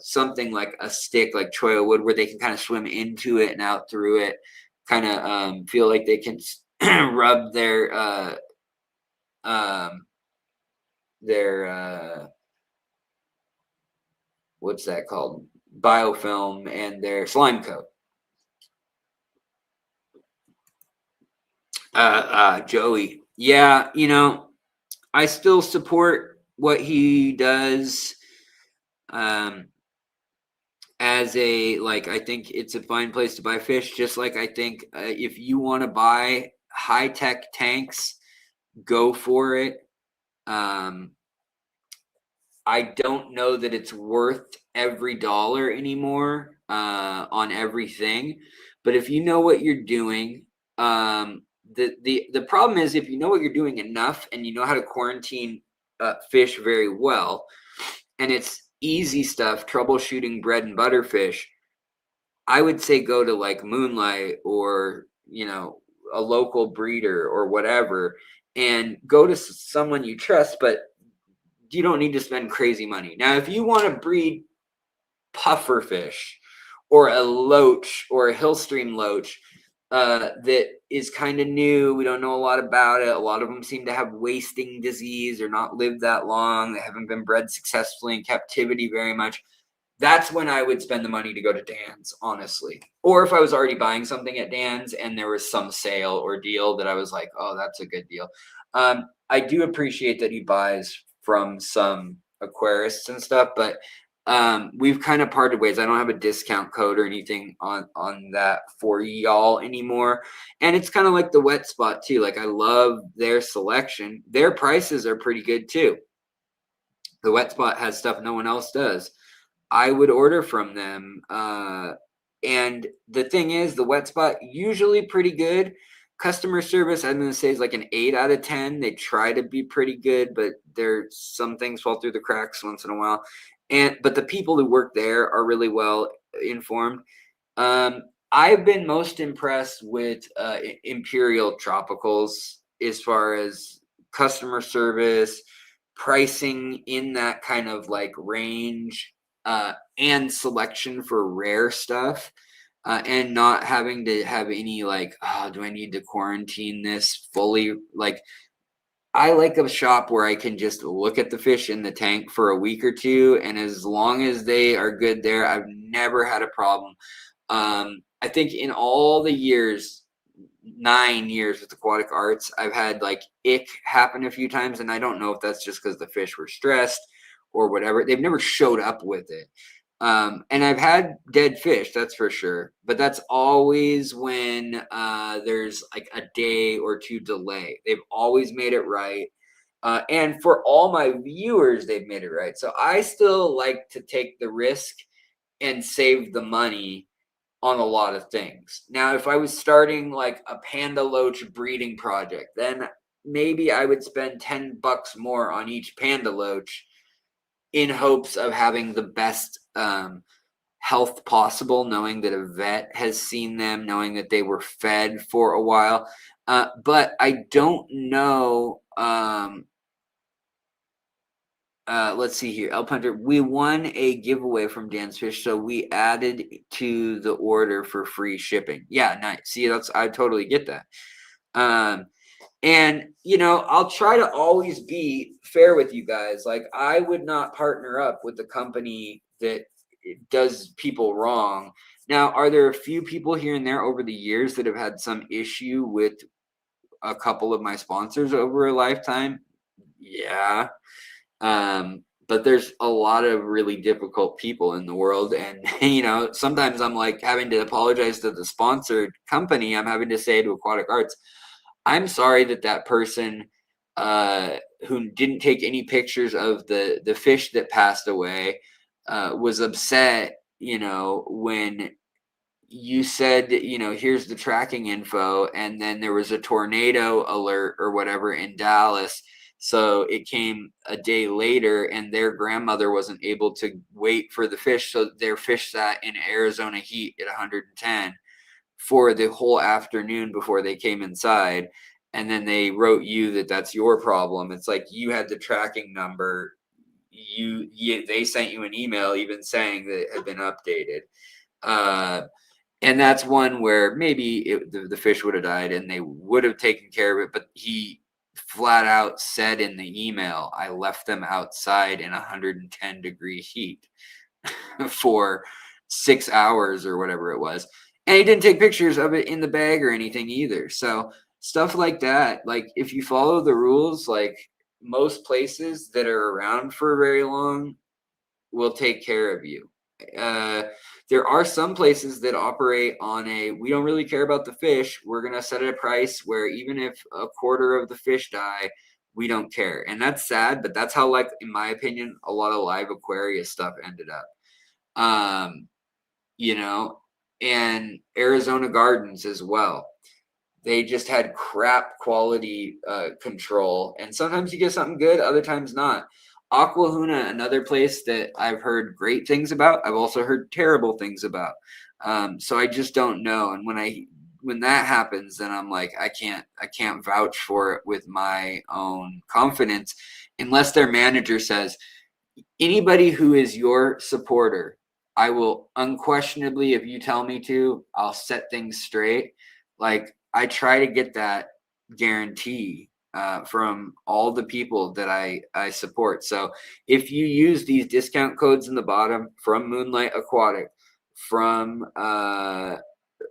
something like a stick like cholla wood where they can kind of swim into it and out through it, kind of feel like they can rub their what's that called, biofilm, and their slime coat. Joey, yeah, I still support what he does. As I think it's a fine place to buy fish. Just like I think if you want to buy high-tech tanks, go for it. I don't know that it's worth every dollar anymore on everything, but if you know what you're doing, the problem is if you know what you're doing enough and you know how to quarantine fish very well, and it's easy stuff, troubleshooting bread and butter fish, I would say go to like Moonlight or a local breeder or whatever, and go to someone you trust, but you don't need to spend crazy money. Now, if you want to breed puffer fish or a loach or a hillstream loach that is kind of new, we don't know a lot about it. A lot of them seem to have wasting disease or not lived that long. They haven't been bred successfully in captivity very much. That's when I would spend the money to go to Dan's, honestly. Or if I was already buying something at Dan's and there was some sale or deal that I was like, oh, that's a good deal. I do appreciate that he buys from some aquarists and stuff, but we've kind of parted ways. I don't have a discount code or anything on that for y'all anymore. And it's kind of like the Wet Spot too. Like I love their selection. Their prices are pretty good too. The Wet Spot has stuff no one else does. I would order from them. And the thing is, the Wet Spot usually pretty good. Customer service, I'm going to say, is like an 8 out of 10. They try to be pretty good, but some things fall through the cracks once in a while. But the people who work there are really well informed. I've been most impressed with Imperial Tropicals as far as customer service, pricing in that kind of like range, and selection for rare stuff. And not having to have any like, do I need to quarantine this fully? Like I like a shop where I can just look at the fish in the tank for a week or two, and as long as they are good there, I've never had a problem. I think in all the years, 9 years with Aquatic Arts, I've had like ick happen a few times, and I don't know if that's just because the fish were stressed or whatever. They've never showed up with it. And I've had dead fish, that's for sure. But that's always when there's like a day or two delay. They've always made it right. And for all my viewers, they've made it right. So I still like to take the risk and save the money on a lot of things. Now, if I was starting like a panda loach breeding project, then maybe I would spend $10 more on each panda loach in hopes of having the best health possible, knowing that a vet has seen them, knowing that they were fed for a while. But I don't know. Let's see here. Elp Hunter, we won a giveaway from Dan's Fish, so we added to the order for free shipping. Yeah, nice. See, I totally get that. And I'll try to always be fair with you guys. Like, I would not partner up with the company that does people wrong. Now, are there a few people here and there over the years that have had some issue with a couple of my sponsors over a lifetime? Yeah. But there's a lot of really difficult people in the world, and sometimes I'm like having to apologize to the sponsored company. I'm having to say to Aquatic Arts, I'm sorry that person who didn't take any pictures of the fish that passed away was upset, when you said, here's the tracking info, and then there was a tornado alert or whatever in Dallas. So it came a day later, and their grandmother wasn't able to wait for the fish. So their fish sat in Arizona heat at 110 for the whole afternoon before they came inside. And then they wrote you that that's your problem. It's like you had the tracking number. They sent you an email even saying that it had been updated. And that's one where maybe the fish would have died and they would have taken care of it. But he flat out said in the email, I left them outside in 110-degree heat for 6 hours or whatever it was. And he didn't take pictures of it in the bag or anything either. So stuff like that, like if you follow the rules, like most places that are around for very long will take care of you. There are some places that operate on we don't really care about the fish. We're going to set a price where even if a quarter of the fish die, we don't care. And that's sad, but that's how, like, in my opinion, a lot of live aquaria stuff ended up. And Arizona Gardens as well. They just had crap quality control. And sometimes you get something good, other times not. Aquahuna, another place that I've heard great things about. I've also heard terrible things about. So I just don't know. And when that happens, then I'm like, I can't vouch for it with my own confidence unless their manager says, anybody who is your supporter, I will unquestionably, if you tell me to, I'll set things straight. Like, I try to get that guarantee from all the people that I support. So if you use these discount codes in the bottom from Moonlight Aquatic, from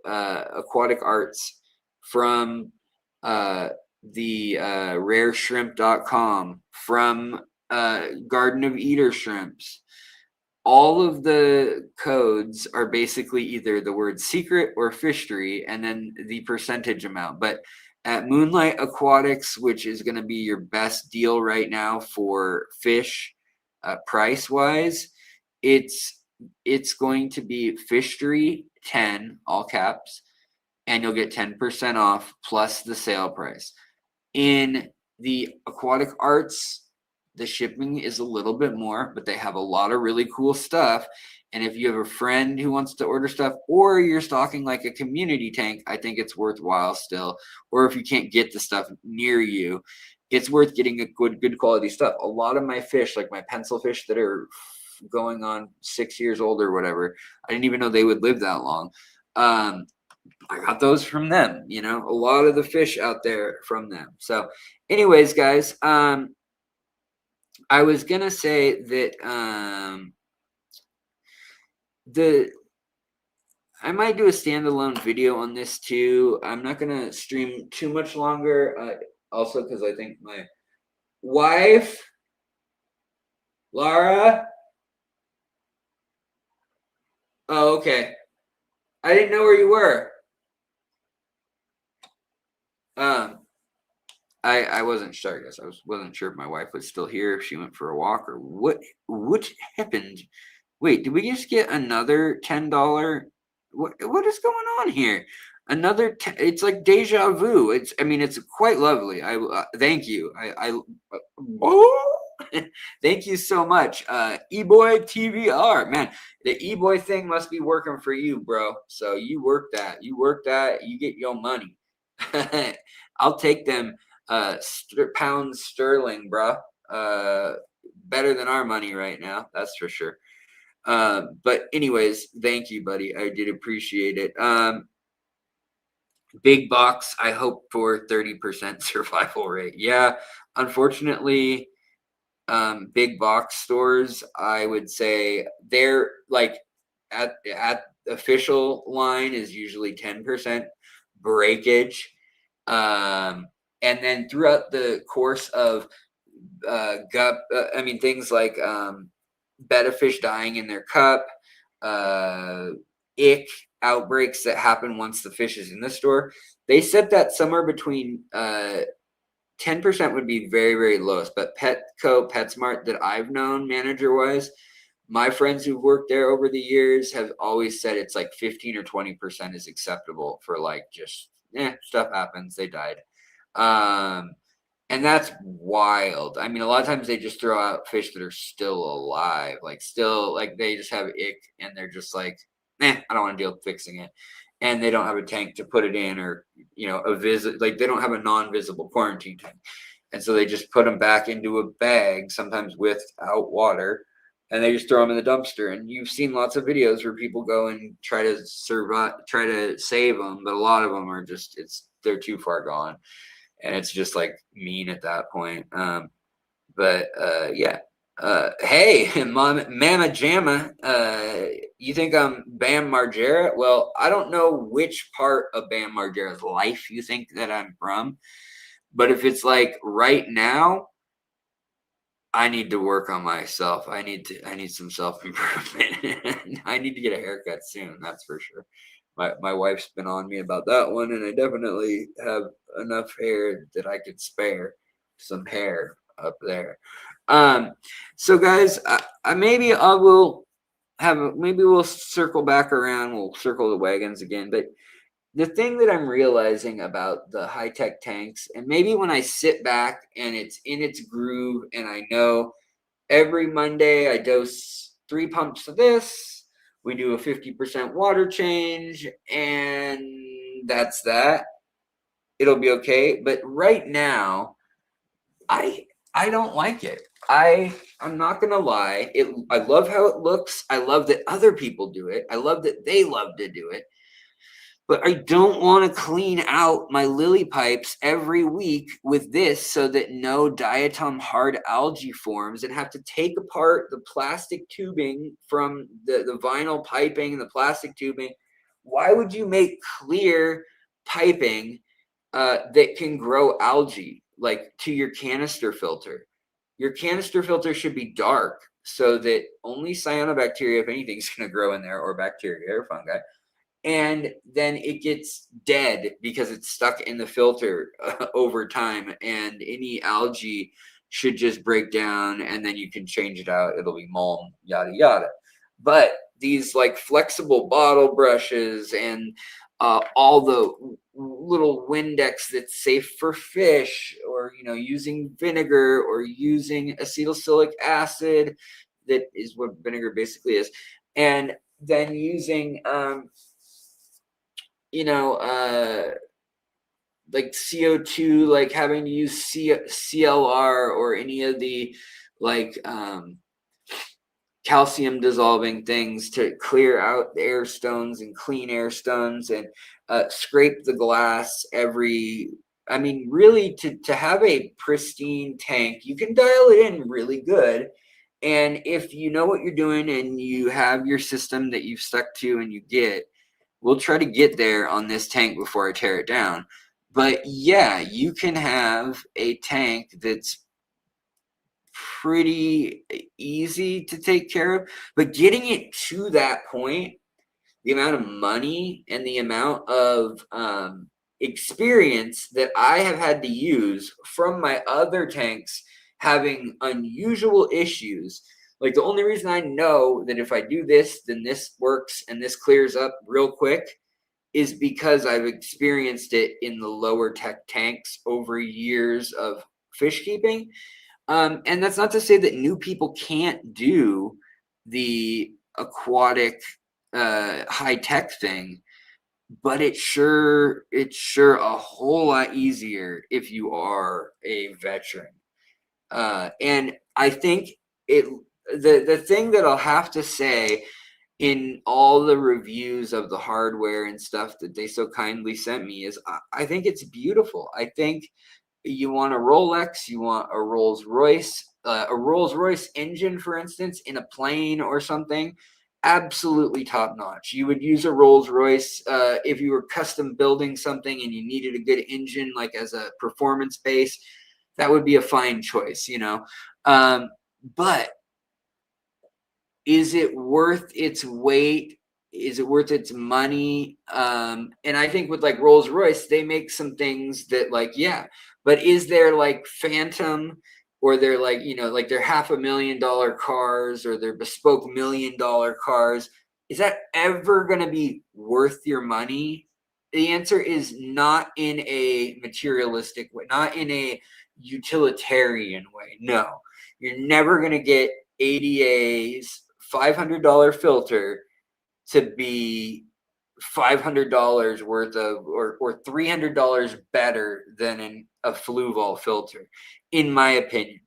Aquatic Arts, from the rareshrimp.com, from Garden of Eater Shrimps, all of the codes are basically either the word secret or Fishtory and then the percentage amount. But at Moonlight Aquatics, which is going to be your best deal right now for fish price wise, it's going to be Fishtory 10, all caps, and you'll get 10% off plus the sale price. In the Aquatic Arts, the shipping is a little bit more, but they have a lot of really cool stuff. And if you have a friend who wants to order stuff, or you're stocking like a community tank, I think it's worthwhile still. Or if you can't get the stuff near you, it's worth getting a good quality stuff. A lot of my fish, like my pencil fish that are going on 6 years old or whatever, I didn't even know they would live that long. I got those from them, you know, a lot of the fish out there from them. So anyways, guys, I was gonna say that I might do a standalone video on this too. I'm not gonna stream too much longer. Also, because I think my wife, Laura. Oh, okay. I didn't know where you were. I wasn't sure. I guess wasn't sure if my wife was still here, if she went for a walk or what happened. Wait, did we just get another $10? What is going on here? Another it's like deja vu. I mean it's quite lovely. Thank you. Oh, thank you so much. E-boy TVR. Man, the e-boy thing must be working for you, bro. So you work that. You get your money. I'll take them pounds sterling, bro. Better than our money right now, that's for sure. But anyways, thank you, buddy. I did appreciate it. Big box, I hope for 30% survival rate. Yeah, unfortunately, big box stores, I would say they're like at official line is usually 10% breakage. And then throughout the course of things like betta fish dying in their cup, ick outbreaks that happen once the fish is in the store, they said that somewhere between 10% would be very, very lowest. But Petco, PetSmart that I've known manager wise, my friends who've worked there over the years have always said it's like 15 or 20% is acceptable for like just stuff happens, they died. And that's wild. I mean, a lot of times they just throw out fish that are still alive, like still like they just have ick and they're just like, I don't want to deal with fixing it. And they don't have a tank to put it in, or a visit, like they don't have a non-visible quarantine tank. And so they just put them back into a bag, sometimes without water, and they just throw them in the dumpster. And you've seen lots of videos where people go and try to save them, but a lot of them are just they're too far gone. And it's just like mean at that point. Hey, Mama Jamma, you think I'm Bam Margera? Well, I don't know which part of Bam Margera's life you think that I'm from, but if it's like right now, I need to work on myself. I need some self-improvement. I need to get a haircut soon, that's for sure. My wife's been on me about that one, and I definitely have enough hair that I could spare some hair up there. So guys, maybe we'll circle back around. We'll circle the wagons again. But the thing that I'm realizing about the high-tech tanks, and maybe when I sit back and it's in its groove, and I know every Monday I dose 3 pumps of this. We do a 50% water change, and that's that. It'll be okay. But right now, I don't like it. I'm not gonna lie. I love how it looks. I love that other people do it. I love that they love to do it. But I don't want to clean out my lily pipes every week with this so that no diatom hard algae forms, and have to take apart the plastic tubing from the vinyl piping and the plastic tubing. Why would you make clear piping that can grow algae, like to your canister filter? Your canister filter should be dark so that only cyanobacteria, if anything, is going to grow in there, or bacteria or fungi. And then it gets dead because it's stuck in the filter over time, and any algae should just break down, and then you can change it out. It'll be mulm, yada yada. But these like flexible bottle brushes and all the little Windex that's safe for fish, or using vinegar or using acetylsilic acid, that is what vinegar basically is, and then using like CO2, like having to use CLR or any of the like calcium dissolving things to clear out the air stones and clean air stones, and scrape the glass really to have a pristine tank, you can dial it in really good. And if you know what you're doing and you have your system that you've stuck to and we'll try to get there on this tank before I tear it down. But yeah, you can have a tank that's pretty easy to take care of, but getting it to that point, the amount of money and the amount of experience that I have had to use from my other tanks having unusual issues. Like, the only reason I know that if I do this, then this works and this clears up real quick is because I've experienced it in the lower tech tanks over years of fish keeping. And that's not to say that new people can't do the aquatic high tech thing, but it's sure a whole lot easier if you are a veteran. And I think the thing that I'll have to say in all the reviews of the hardware and stuff that they so kindly sent me is I think it's beautiful. I think you want a Rolex, you want a Rolls-Royce engine, for instance, in a plane or something, absolutely top notch. You would use a Rolls-Royce if you were custom building something and you needed a good engine, like as a performance base. That would be a fine choice, but is it worth its weight? Is it worth its money? And I think with like Rolls-Royce, they make some things that but is there like Phantom, or they're like, like their $500,000 cars or their bespoke $1 million cars? Is that ever going to be worth your money? The answer is not in a materialistic way, not in a utilitarian way. No, you're never going to get ADA's $500 filter to be $500 worth of or $300 better than a Fluval filter, in my opinion.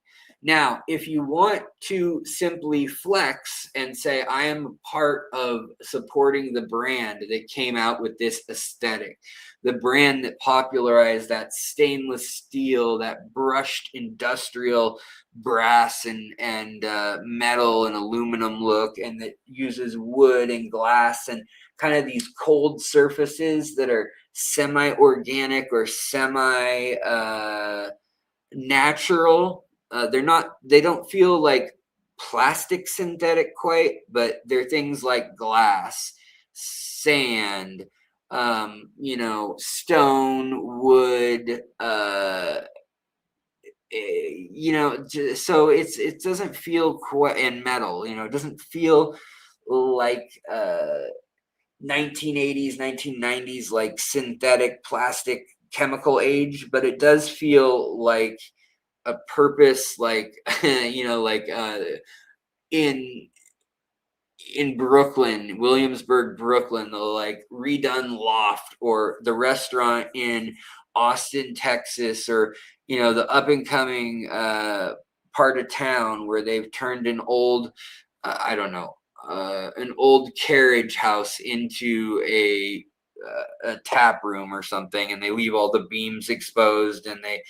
Now, if you want to simply flex and say, I am part of supporting the brand that came out with this aesthetic, the brand that popularized that stainless steel, that brushed industrial brass and metal and aluminum look, and that uses wood and glass and kind of these cold surfaces that are semi-organic or semi-natural. They don't feel like plastic synthetic quite, but they're things like glass, sand, stone, wood, so it doesn't feel quite, and metal, it doesn't feel like 1980s, 1990s, like synthetic plastic chemical age, but it does feel like a purpose, like, in Brooklyn, Williamsburg, Brooklyn, the like redone loft, or the restaurant in Austin, Texas, or the up and coming part of town where they've turned an old, I don't know, an old carriage house into a tap room or something, and they leave all the beams exposed, and they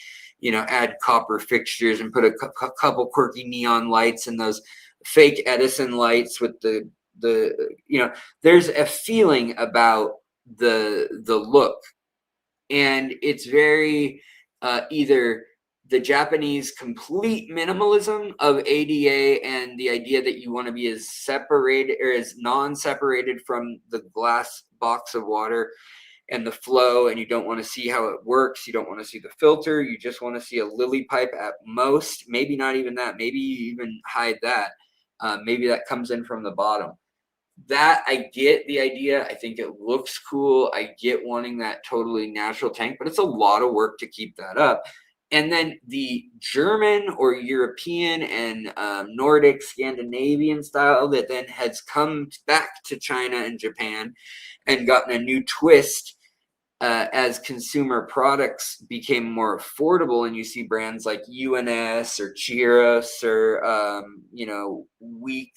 add copper fixtures and put a couple quirky neon lights and those fake Edison lights with the there's a feeling about the look, and it's very either the Japanese complete minimalism of ADA and the idea that you want to be as separated or as non-separated from the glass box of water and the flow, and you don't want to see how it works, you don't want to see the filter, you just want to see a lily pipe at most, maybe not even that, maybe you even hide that, maybe that comes in from the bottom. That, I get the idea. I think it looks cool. I get wanting that totally natural tank, but it's a lot of work to keep that up. And then the German or European and Nordic, Scandinavian style that then has come back to China and Japan and gotten a new twist as consumer products became more affordable, and you see brands like UNS or Chiros or Weak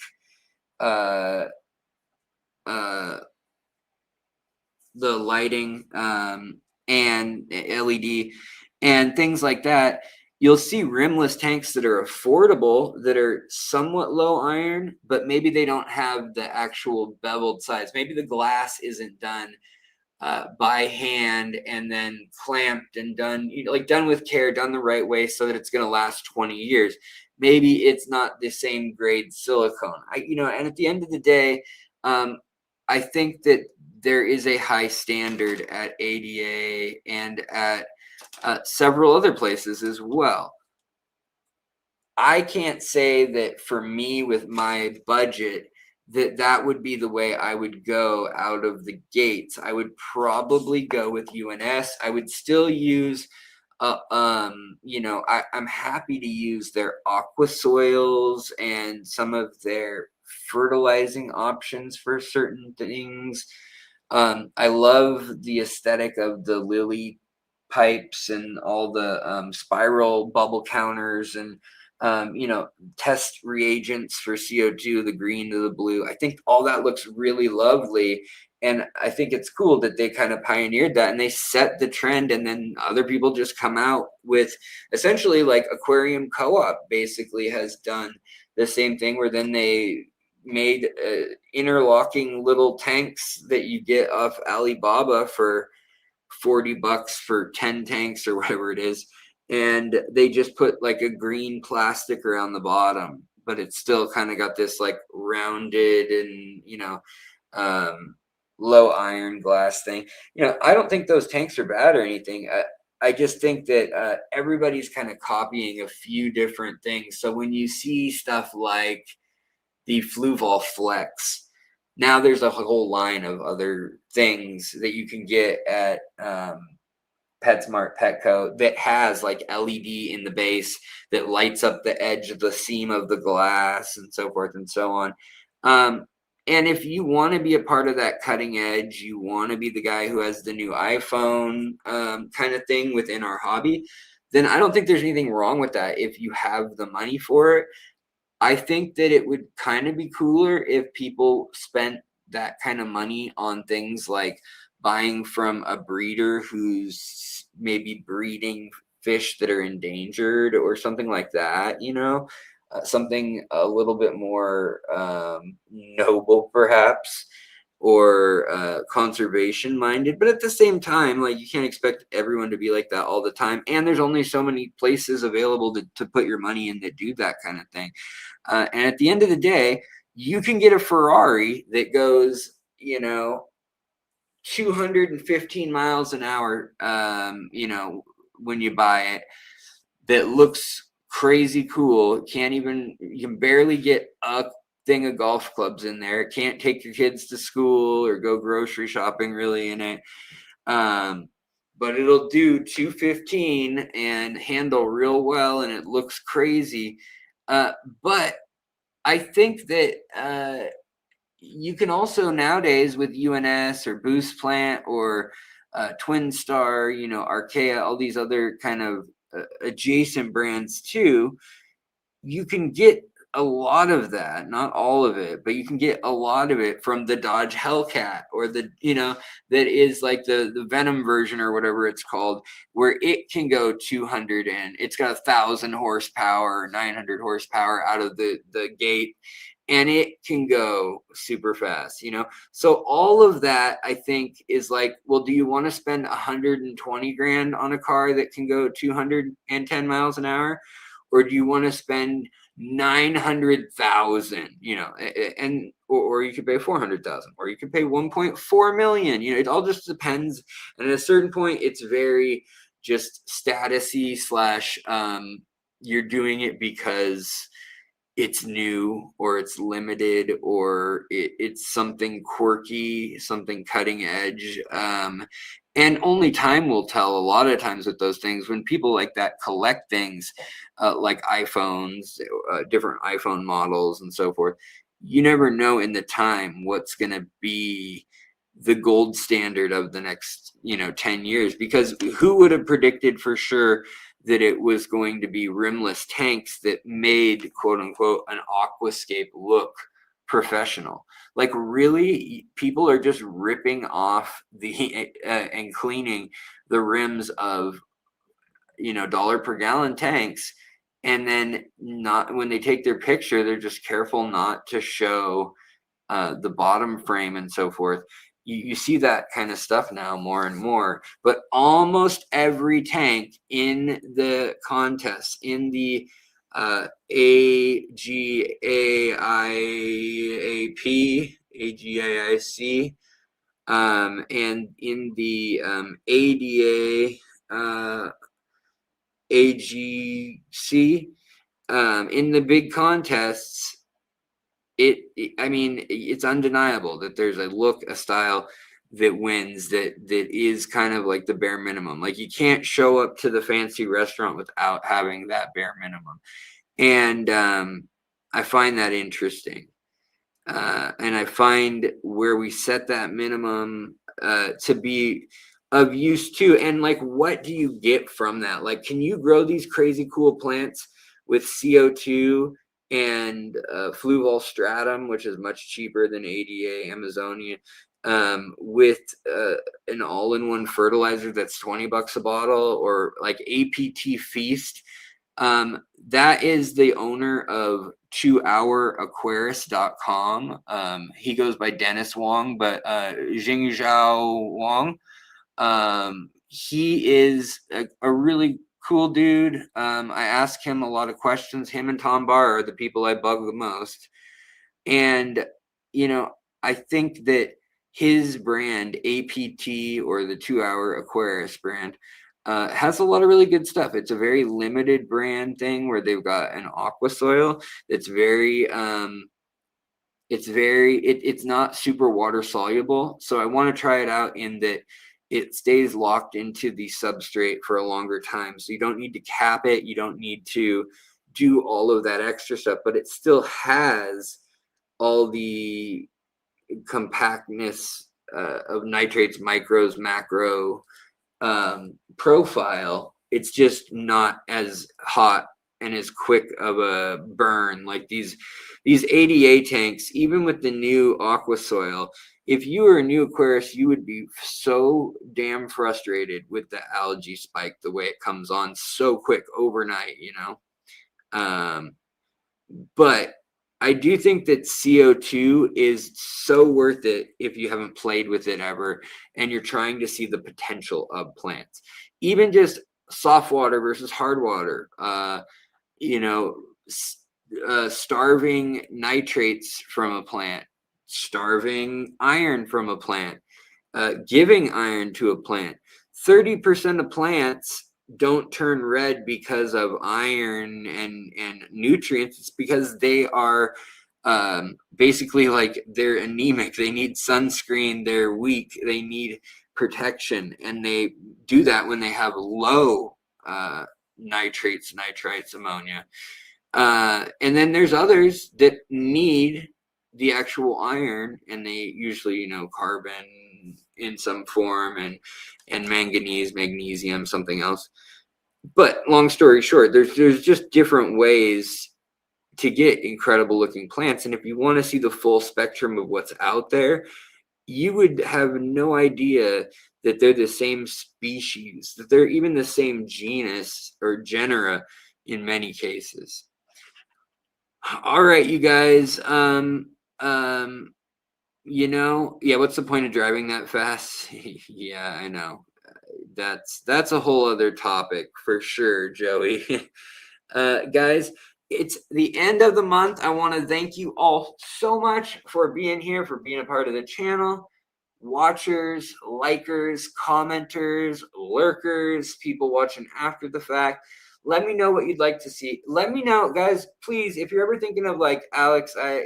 the lighting and LED and things like that, you'll see rimless tanks that are affordable, that are somewhat low iron, but maybe they don't have the actual beveled sides. Maybe the glass isn't done by hand and then clamped and done, like done with care, done the right way so that it's going to last 20 years. Maybe it's not the same grade silicone. And at the end of the day, I think that there is a high standard at ADA and at several other places as well. I can't say that for me with my budget that would be the way I would go out of the gates. I would probably go with UNS. I would still use I'm happy to use their aqua soils and some of their fertilizing options for certain things. I love the aesthetic of the lily pipes and all the spiral bubble counters and test reagents for CO2, the green to the blue. I think all that looks really lovely. And I think it's cool that they kind of pioneered that and they set the trend. And then other people just come out with essentially like Aquarium Co-op basically has done the same thing, where then they made interlocking little tanks that you get off Alibaba for $40 for 10 tanks or whatever it is. And they just put like a green plastic around the bottom, but it's still kind of got this like rounded and, low iron glass thing. I don't think those tanks are bad or anything. I just think that everybody's kind of copying a few different things. So when you see stuff like the Fluval Flex, now there's a whole line of other things that you can get at PetSmart, Petco, that has like LED in the base that lights up the edge of the seam of the glass and so forth and so on. And if you want to be a part of that cutting edge, you want to be the guy who has the new iPhone kind of thing within our hobby, then I don't think there's anything wrong with that if you have the money for it. I think that it would kind of be cooler if people spent that kind of money on things like buying from a breeder who's maybe breeding fish that are endangered or something like that, something a little bit more noble perhaps, or conservation minded. But at the same time, like, you can't expect everyone to be like that all the time, and there's only so many places available to put your money in that do that kind of thing. And at the end of the day, you can get a Ferrari that goes 215 miles an hour when you buy it, that looks crazy cool. You can barely get a thing of golf clubs in there. It can't take your kids to school or go grocery shopping really in it. But it'll do 215 and handle real well, and it looks crazy. But I think that you can also nowadays with UNS or Boost Plant or Twin Star, Archaea, all these other kind of adjacent brands too, you can get a lot of that, not all of it, but you can get a lot of it from the Dodge Hellcat, or that is like the Venom version or whatever it's called, where it can go 200 and it's got 1,000 horsepower, 900 horsepower out of the gate, and it can go super fast, So all of that, I think, is like, well, do you want to spend 120 grand on a car that can go 210 miles an hour? Or do you want to spend 900,000, or you could pay 400,000, or you could pay 1.4 million, it all just depends. And at a certain point, it's very just statusy / you're doing it because it's new, or it's limited, or it's something quirky, something cutting edge. And only time will tell a lot of times with those things. When people like that collect things like iPhones, different iPhone models and so forth, you never know in the time what's going to be the gold standard of the next 10 years. Because who would have predicted for sure that it was going to be rimless tanks that made, quote unquote, an aquascape look professional. Like really, people are just ripping off the and cleaning the rims of, you know, dollar per gallon tanks, and then not, when they take their picture, they're just careful not to show the bottom frame and so forth. You see that kind of stuff now more and more, but almost every tank in the contest, in the AGAIC, and in the ADA AGC, in the big contests, I mean, it's undeniable that there's a look, a style that wins, that is kind of like the bare minimum. Like you can't show up to the fancy restaurant without having that bare minimum. And I find that interesting. And I find where we set that minimum to be of use too. And like, what do you get from that? Like, can you grow these crazy cool plants with CO2 and fluval stratum, which is much cheaper than ADA Amazonia, with an all-in-one fertilizer that's $20 a bottle, or like APT Feast? That is the owner of 2houraquarist.com. He goes by Dennis Wong, but Jingzhao Wong. He is a really cool dude. I ask him a lot of questions. Him and Tom Barr are the people I bug the most. And, you know, I think that his brand, APT, or the 2 Hour Aquarist brand, has a lot of really good stuff. It's a very limited brand thing where they've got an aqua soil that's very, it's not super water soluble. So I want to try it out in that it stays locked into the substrate for a longer time. So you don't need to cap it. You don't need to do all of that extra stuff, but it still has all the compactness of nitrates, micros, macro profile. It's just not as hot and as quick of a burn like these ADA tanks. Even with the new aqua soil, if you were a new aquarist, you would be so damn frustrated with the algae spike, the way it comes on so quick overnight, you know. But I do think that CO2 is so worth it if you haven't played with it ever and you're trying to see the potential of plants. Even just soft water versus hard water, you know, starving nitrates from a plant, starving iron from a plant, giving iron to a plant. 30% of plants don't turn red because of iron and nutrients. It's because they are basically, like, they're anemic. They need sunscreen. They're weak. They need protection, and they do that when they have low nitrates, nitrites, ammonia. And then there's others that need the actual iron, and they usually, you know, carbon in some form, and manganese, magnesium, something else. But long story short, there's just different ways to get incredible looking plants. And if you want to see the full spectrum of what's out there, you would have no idea that they're the same species, that they're even the same genus or genera in many cases. All right, you guys. You know, yeah, what's the point of driving that fast? Yeah, I know. That's a whole other topic for sure, Joey. Guys, it's the end of the month. I want to thank you all so much for being here, for being a part of the channel. Watchers, likers, commenters, lurkers, people watching after the fact. Let me know what you'd like to see. Let me know, guys, please, if you're ever thinking of, like, Alex, I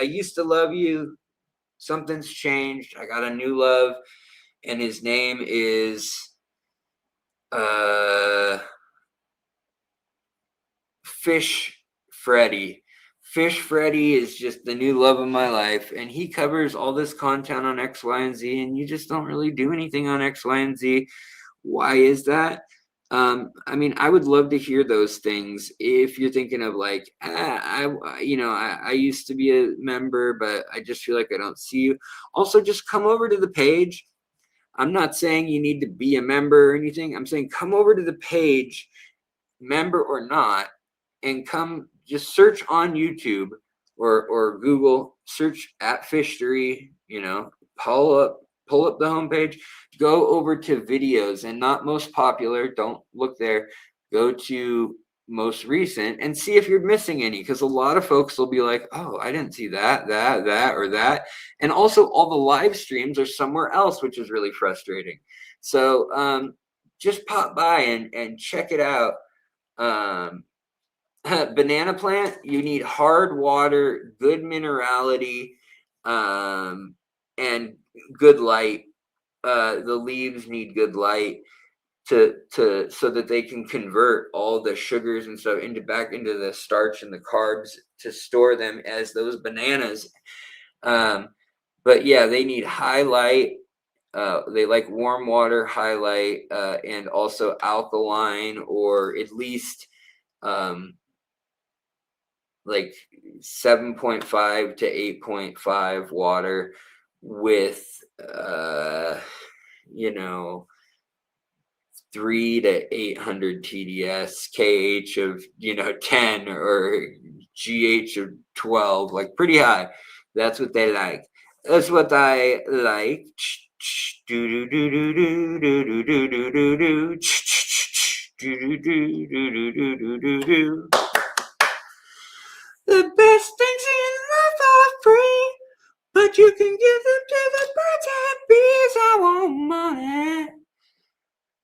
used to love you. Something's changed. I got a new love, and his name is Fish Freddy. Fish Freddy is just the new love of my life, and he covers all this content on X, Y, and Z, and you just don't really do anything on X, Y, and Z. Why is that? I mean, I would love to hear those things if you're thinking of like, I used to be a member, but I just feel like I don't see you. Also, just come over to the page. I'm not saying you need to be a member or anything. I'm saying come over to the page, member or not, and come just search on YouTube or Google, search at Fishtory, pull up the homepage, go over to videos and not most popular, don't look there, go to most recent and see if you're missing any, because a lot of folks will be like, oh, I didn't see that or that. And also all the live streams are somewhere else, which is really frustrating. So just pop by and check it out. Banana plant, you need hard water, good minerality, and good light. The leaves need good light to so that they can convert all the sugars and stuff back into the starch and the carbs to store them as those bananas. But yeah, they need high light. They like warm water, high light, and also alkaline, or at least like 7.5 to 8.5 water with 3 to 800 TDS, KH of 10 or GH of 12, like pretty high. That's what they like. That's what I like. Do do do do do do do do do do do do do do do do do. The best things in life are free, but you can give them to the birds and bees. I want money.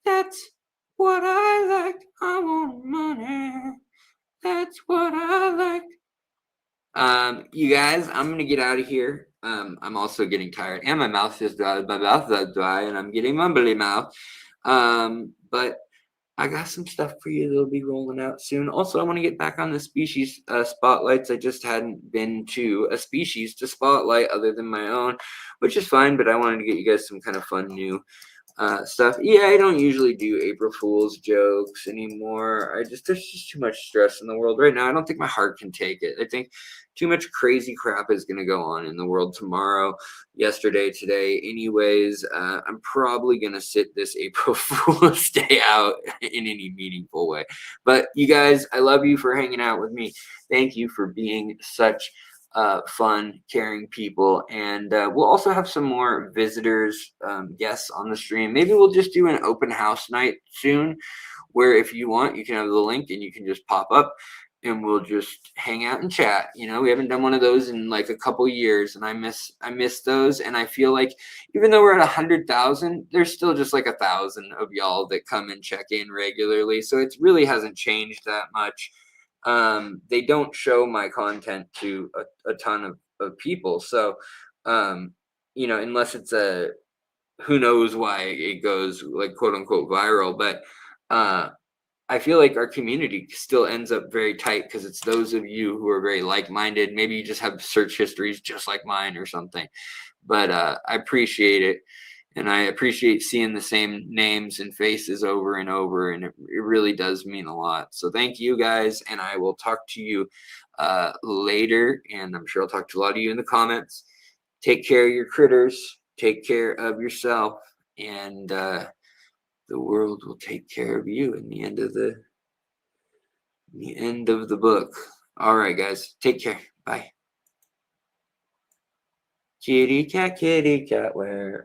That's what I like. I want money. That's what I like. You guys, I'm gonna get out of here. I'm also getting tired, and my mouth is dry. My mouth is dry, and I'm getting mumbly mouth. But I got some stuff for you that'll be rolling out soon. Also, I want to get back on the species spotlights. I just hadn't been to a species to spotlight other than my own, which is fine, but I wanted to get you guys some kind of fun new stuff. Yeah, I don't usually do April Fool's jokes anymore. There's just too much stress in the world right now. I don't think my heart can take it. I think too much crazy crap is going to go on in the world tomorrow, yesterday, today. Anyways, I'm probably going to sit this April Fool's Day out in any meaningful way. But you guys, I love you for hanging out with me. Thank you for being such fun, caring people. And we'll also have some more visitors, guests on the stream. Maybe we'll just do an open house night soon, where if you want, you can have the link and you can just pop up and we'll just hang out and chat. We haven't done one of those in like a couple years, and I miss those. And I feel like even though we're at 100,000, there's still just like 1,000 of y'all that come and check in regularly. So it really hasn't changed that much. They don't show my content to a ton of people. So, unless it's who knows why it goes like quote unquote viral, but I feel like our community still ends up very tight because it's those of you who are very like-minded. Maybe you just have search histories just like mine or something, but I appreciate it. And I appreciate seeing the same names and faces over and over. And it really does mean a lot. So thank you guys. And I will talk to you later. And I'm sure I'll talk to a lot of you in the comments. Take care of your critters. Take care of yourself. And the world will take care of you in the end of the book. All right, guys. Take care. Bye. Kitty cat, where